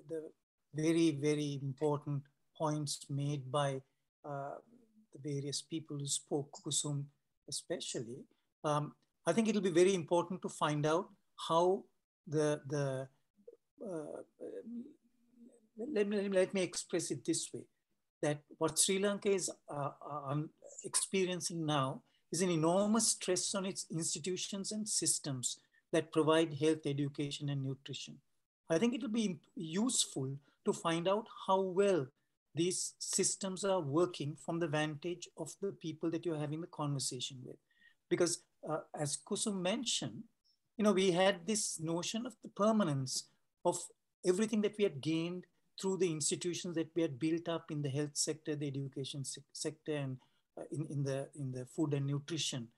the very, very important points made by the various people who spoke, Kusum especially, I think it'll be very important to find out how let me express it this way, that what Sri Lanka is experiencing now is an enormous stress on its institutions and systems that provide health, education, and nutrition. I think it will be useful to find out how well these systems are working from the vantage of the people that you're having the conversation with. Because as Kusum mentioned, we had this notion of the permanence of everything that we had gained through the institutions that we had built up in the health sector, the education sector, and in the food and nutrition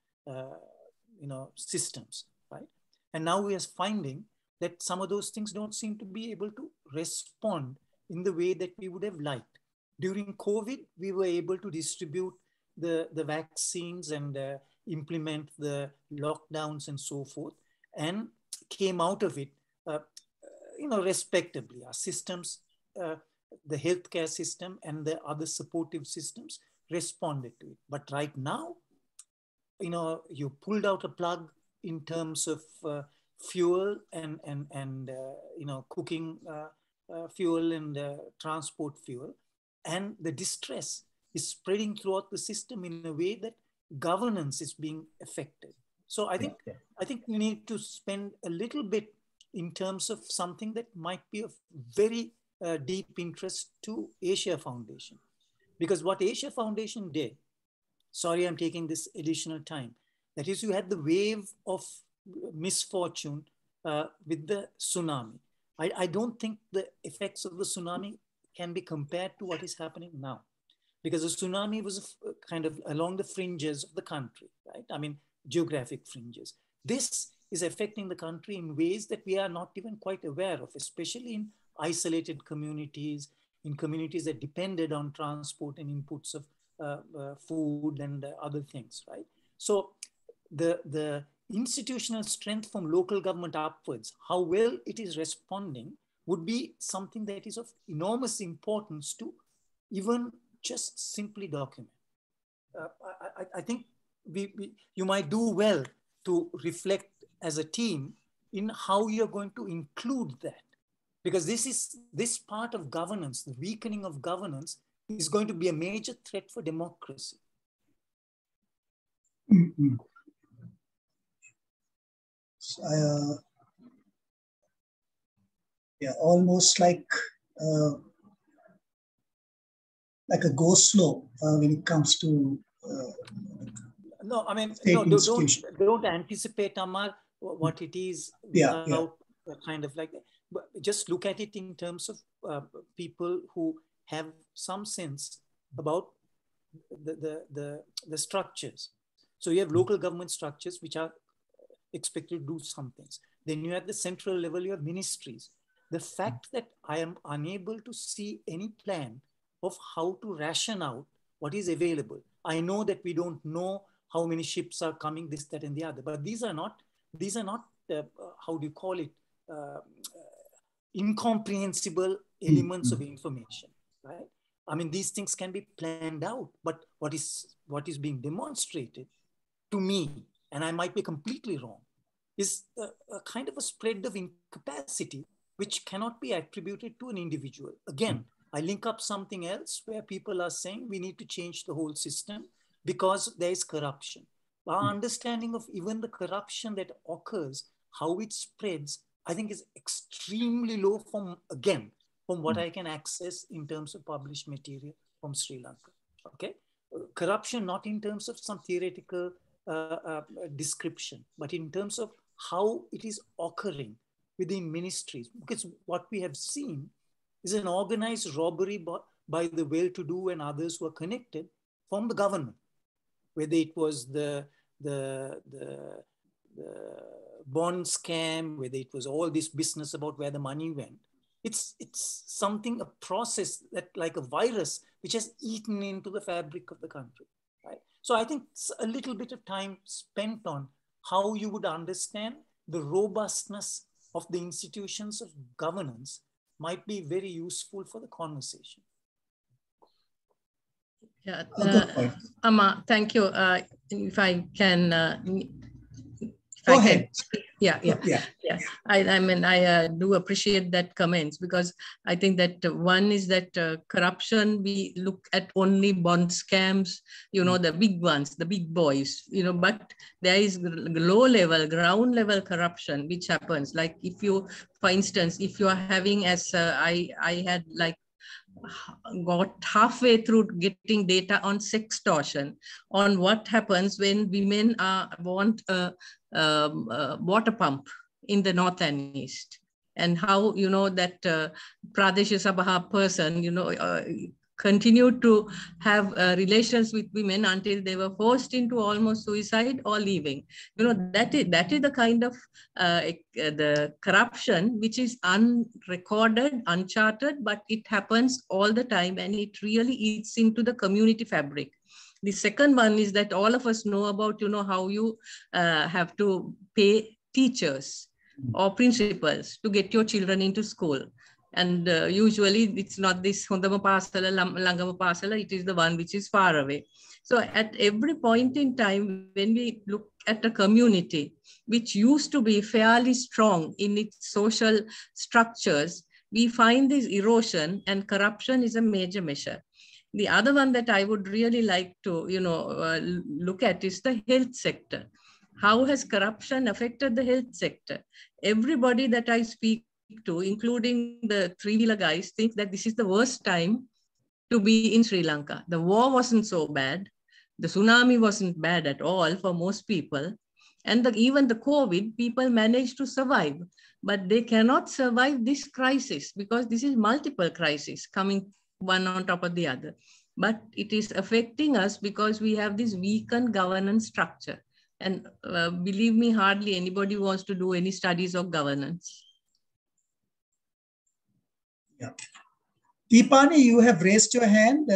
systems, right? And now we are finding that some of those things don't seem to be able to respond in the way that we would have liked. During COVID, we were able to distribute the vaccines and implement the lockdowns and so forth, and came out of it, respectably. Our systems, the healthcare system and the other supportive systems responded to it. But right now, you pulled out a plug in terms of fuel and cooking fuel and transport fuel, and the distress is spreading throughout the system in a way that governance is being affected. So I think we need to spend a little bit in terms of something that might be of very deep interest to Asia Foundation. Because what Asia Foundation did, sorry, I'm taking this additional time, that is, you had the wave of misfortune with the tsunami. I don't think the effects of the tsunami can be compared to what is happening now, because the tsunami was kind of along the fringes of the country, right? I mean, geographic fringes. This is affecting the country in ways that we are not even quite aware of, especially in isolated communities, in communities that depended on transport and inputs of food and other things, right? So the institutional strength from local government upwards, how well it is responding, would be something that is of enormous importance to even just simply document. I think you might do well to reflect as a team in how you're going to include that. Because this part of governance, the weakening of governance, is going to be a major threat for democracy. Mm-hmm. Yeah, almost like a go slow when it comes to no, I mean, state no, institution. don't anticipate, Amar, what it is without kind of like that. But just look at it in terms of people who have some sense about the structures. So you have local government structures which are expected to do some things. Then you have the central level, you have ministries. The fact that I am unable to see any plan of how to ration out what is available. I know that we don't know how many ships are coming, this, that, and the other, but these are not how do you call it, incomprehensible elements of information, right? I mean, these things can be planned out, but what is being demonstrated to me, and I might be completely wrong, is a kind of a spread of incapacity which cannot be attributed to an individual. Again, I link up something else where people are saying we need to change the whole system because there is corruption. Our understanding of even the corruption that occurs, how it spreads, I think is extremely low from what I can access in terms of published material from Sri Lanka. Okay, corruption not in terms of some theoretical description, but in terms of how it is occurring within ministries. Because what we have seen is an organized robbery by the well-to-do and others who are connected from the government, whether it was the bond scam, whether it was all this business about where the money went. It's something, a process that like a virus, which has eaten into the fabric of the country, right? So I think a little bit of time spent on how you would understand the robustness of the institutions of governance might be very useful for the conversation. Yeah, Amma, thank you. If I can, Go ahead. Yeah. I mean, I do appreciate that comments, because I think that one is that corruption, we look at only bond scams, the big ones, the big boys, but there is low level, ground level corruption, which happens. Like if you, for instance, if you are having, as I had like, got halfway through getting data on sextortion, on what happens when women want a water pump in the north and east, and how that Pradesh Sabha person continued to have relations with women until they were forced into almost suicide or leaving. That is the kind of the corruption which is unrecorded, uncharted, but it happens all the time, and it really eats into the community fabric. The second one is that all of us know about, how you have to pay teachers or principals to get your children into school. And usually it's not this Hondama Pasala, Langama Pasala, it is the one which is far away. So at every point in time, when we look at a community which used to be fairly strong in its social structures, we find this erosion, and corruption is a major measure. The other one that I would really like to, look at is the health sector. How has corruption affected the health sector? Everybody that I speak to, including the three-wheeler guys, think that this is the worst time to be in Sri Lanka. The war wasn't so bad. The tsunami wasn't bad at all for most people. And even the COVID, people managed to survive. But they cannot survive this crisis, because this is multiple crises coming one on top of the other. But it is affecting us because we have this weakened governance structure. And believe me, hardly anybody wants to do any studies of governance. Yeah. Deepani, you have raised your hand.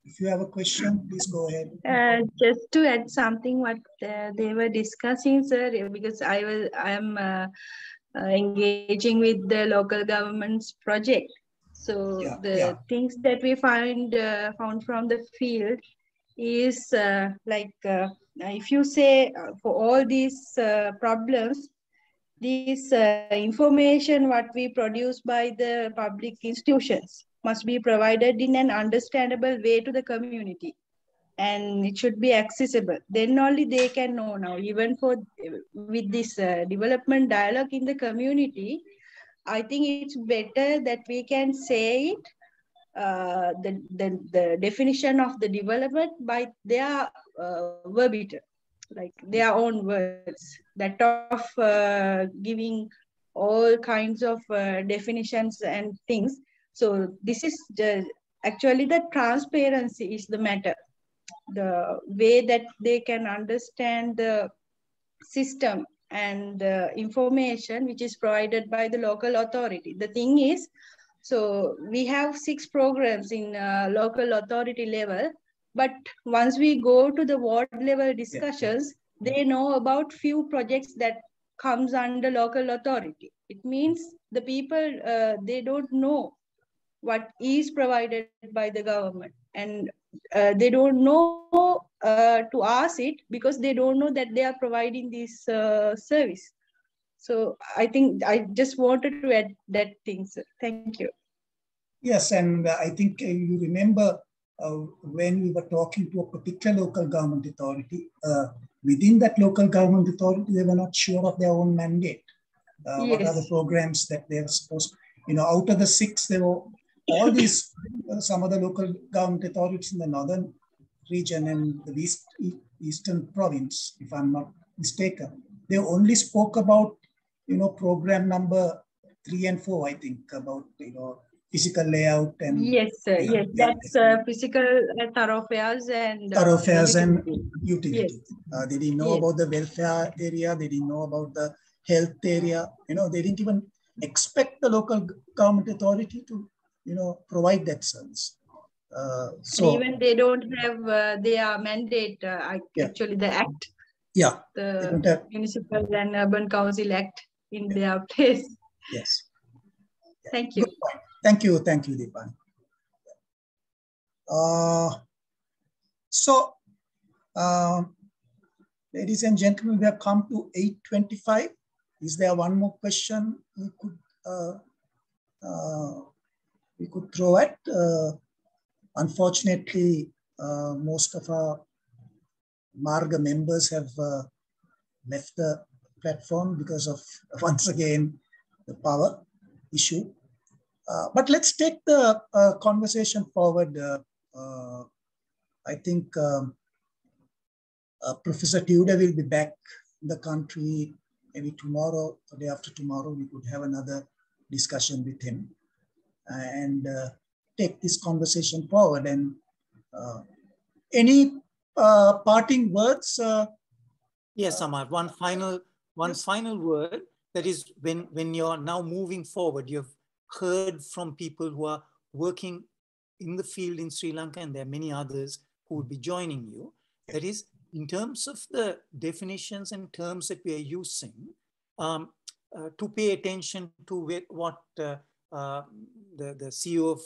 If you have a question, please go ahead. Just to add something what they were discussing, sir, because I am engaging with the local government's project. So things that we found from the field is if you say for all these problems, this information what we produce by the public institutions must be provided in an understandable way to the community, and it should be accessible. Then only they can know. Now, even for with this development dialogue in the community, I think it's better that we can say it, the definition of the development by their verbatim, like their own words, that of giving all kinds of definitions and things. So this is actually the transparency is the matter, the way that they can understand the system and the information which is provided by the local authority. The thing is, so we have 6 programs in local authority level, but once we go to the ward level discussions, they know about few projects that comes under local authority. It means the people, they don't know what is provided by the government, and they don't know to ask it because they don't know that they are providing this service. So I think I just wanted to add that thing, sir. Thank you. Yes, and I think you remember when we were talking to a particular local government authority, within that local government authority, they were not sure of their own mandate. Yes. What are the programs that they are supposed, out of the 6, there were all these, some of the local government authorities in the northern region and the eastern province, if I'm not mistaken, they only spoke about, program number 3 and 4, I think, about, physical layout and... Yes, sir. Yes, that's physical thoroughfares and... thoroughfares and utility. Yes. They didn't know about the welfare area. They didn't know about the health area. They didn't even expect the local government authority to, provide that service. So even they don't have their mandate, actually the act. Yeah. The Municipal and Urban Council Act in their place. Yes. Thank you. Good point. Thank you, Deepani. Ladies and gentlemen, we have come to 8:25. Is there one more question we could throw at? Unfortunately, most of our Marga members have left the platform because of, once again, the power issue. But let's take the conversation forward. I think Professor Tudor will be back in the country maybe tomorrow or day after tomorrow. We could have another discussion with him and take this conversation forward. And any parting words? Yes, Amar. One final word. That is, when you're now moving forward, you've heard from people who are working in the field in Sri Lanka, and there are many others who would be joining you. That is, in terms of the definitions and terms that we are using, to pay attention to what the CEO of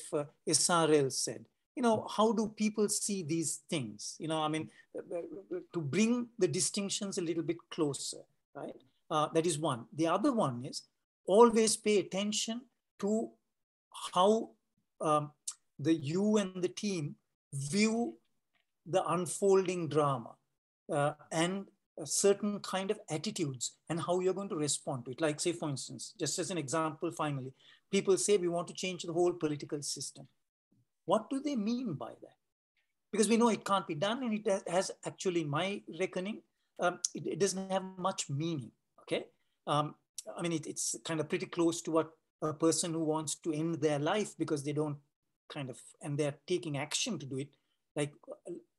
SRL said. How do people see these things? To bring the distinctions a little bit closer, right? That is one. The other one is always pay attention to how you and the team view the unfolding drama and a certain kind of attitudes and how you're going to respond to it. Like, say, for instance, just as an example, finally, people say we want to change the whole political system. What do they mean by that? Because we know it can't be done, and it has actually, in my reckoning, it doesn't have much meaning, okay? It's kind of pretty close to what a person who wants to end their life because they don't and they're taking action to do it, like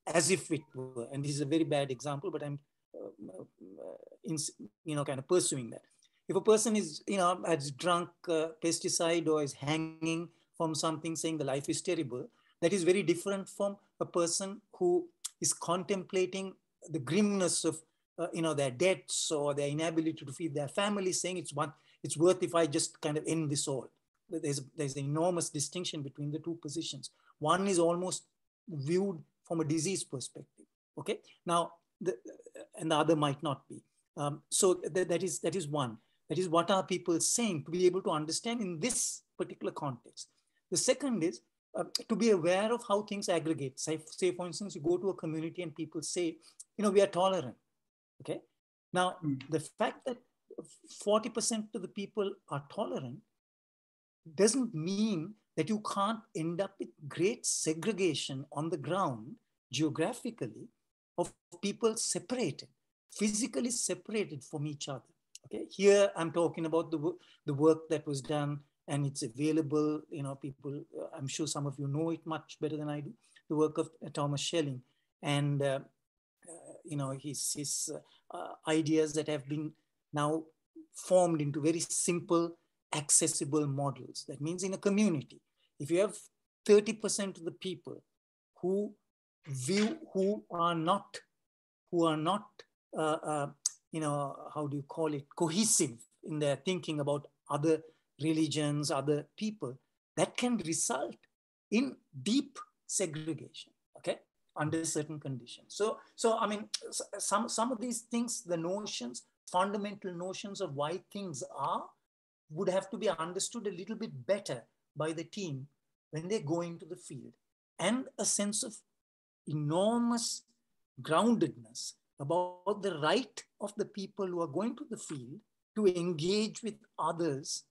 as if it were, and this is a very bad example, but I'm, kind of pursuing that. If a person is, has drunk pesticide or is hanging from something saying the life is terrible, that is very different from a person who is contemplating the grimness of, their debts or their inability to feed their family, saying it's worth if I just kind of end this all. There's an enormous distinction between the two positions. One is almost viewed from a disease perspective, okay? Now, and the other might not be. So that is one. That is, what are people saying, to be able to understand in this particular context. The second is to be aware of how things aggregate. Say, for instance, you go to a community and people say, we are tolerant. Okay. Now, the fact that 40% of the people are tolerant doesn't mean that you can't end up with great segregation on the ground geographically of people separated, physically separated from each other. Okay, here I'm talking about the work that was done, and it's available. People, I'm sure some of you know it much better than I do. The work of Thomas Schelling, and his ideas that have been now formed into very simple, accessible models. That means in a community, if you have 30% of the people who are not how do you call it, cohesive in their thinking about other religions, other people, that can result in deep segregation, okay, under certain conditions. So I mean, some of these things, the notions, fundamental notions of why things are, would have to be understood a little bit better by the team when they go into the field, and a sense of enormous groundedness about the right of the people who are going to the field to engage with others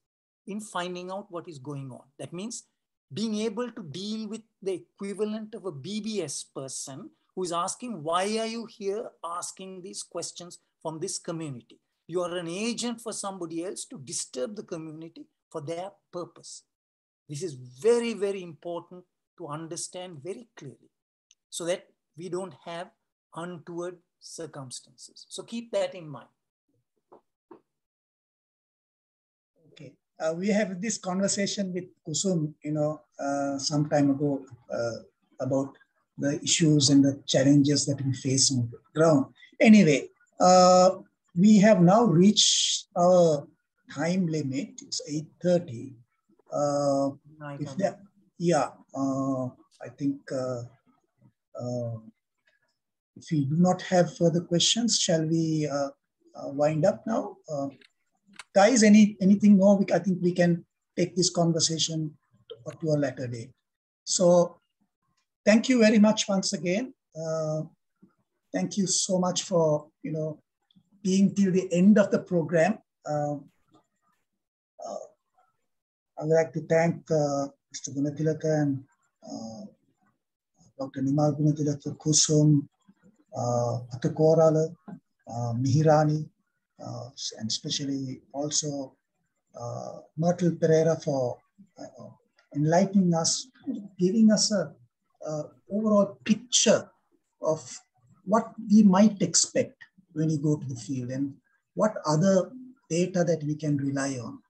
in finding out what is going on. That means being able to deal with the equivalent of a BBS person who is asking, why are you here asking these questions from this community? You are an agent for somebody else to disturb the community for their purpose. This is very, very important to understand very clearly, so that we don't have untoward circumstances. So keep that in mind. Okay. We have this conversation with Kusum, some time ago about the issues and the challenges that we face on the ground. Anyway, we have now reached our time limit. It's 8:30. I think if we do not have further questions, shall we wind up now? Guys, anything more? I think we can take this conversation to a later date. So thank you very much once again. Thank you so much for being till the end of the program. I would like to thank Mr. Gunatilaka and Dr. Nimal Gunatilaka, Kusum, Atakorala, Mihirani, and especially also Myrtle Pereira for enlightening us, giving us a overall picture of what we might expect when you go to the field and what other data that we can rely on.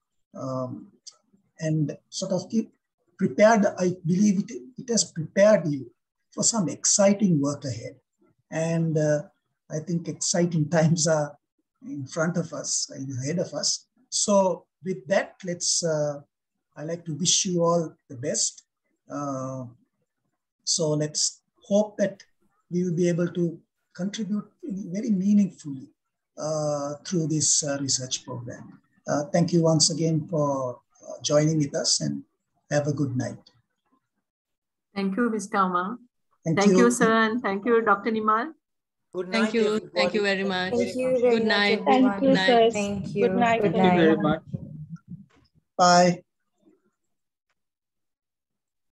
And sort of keep prepared. I believe it has prepared you for some exciting work ahead. And I think exciting times are in front of us, ahead of us. So with that, I like to wish you all the best. So let's hope that we will be able to contribute very meaningfully through this research program. Thank you once again for joining with us, and have a good night. Thank you, Mr. Amar. Thank you, sir, and thank you, Dr. Nimal. Good night. Thank you. Everybody. Thank you very much. Thank you very Good much, night. everyone. Good night. Thank you. Good night. Good Thank you night. very much. Bye.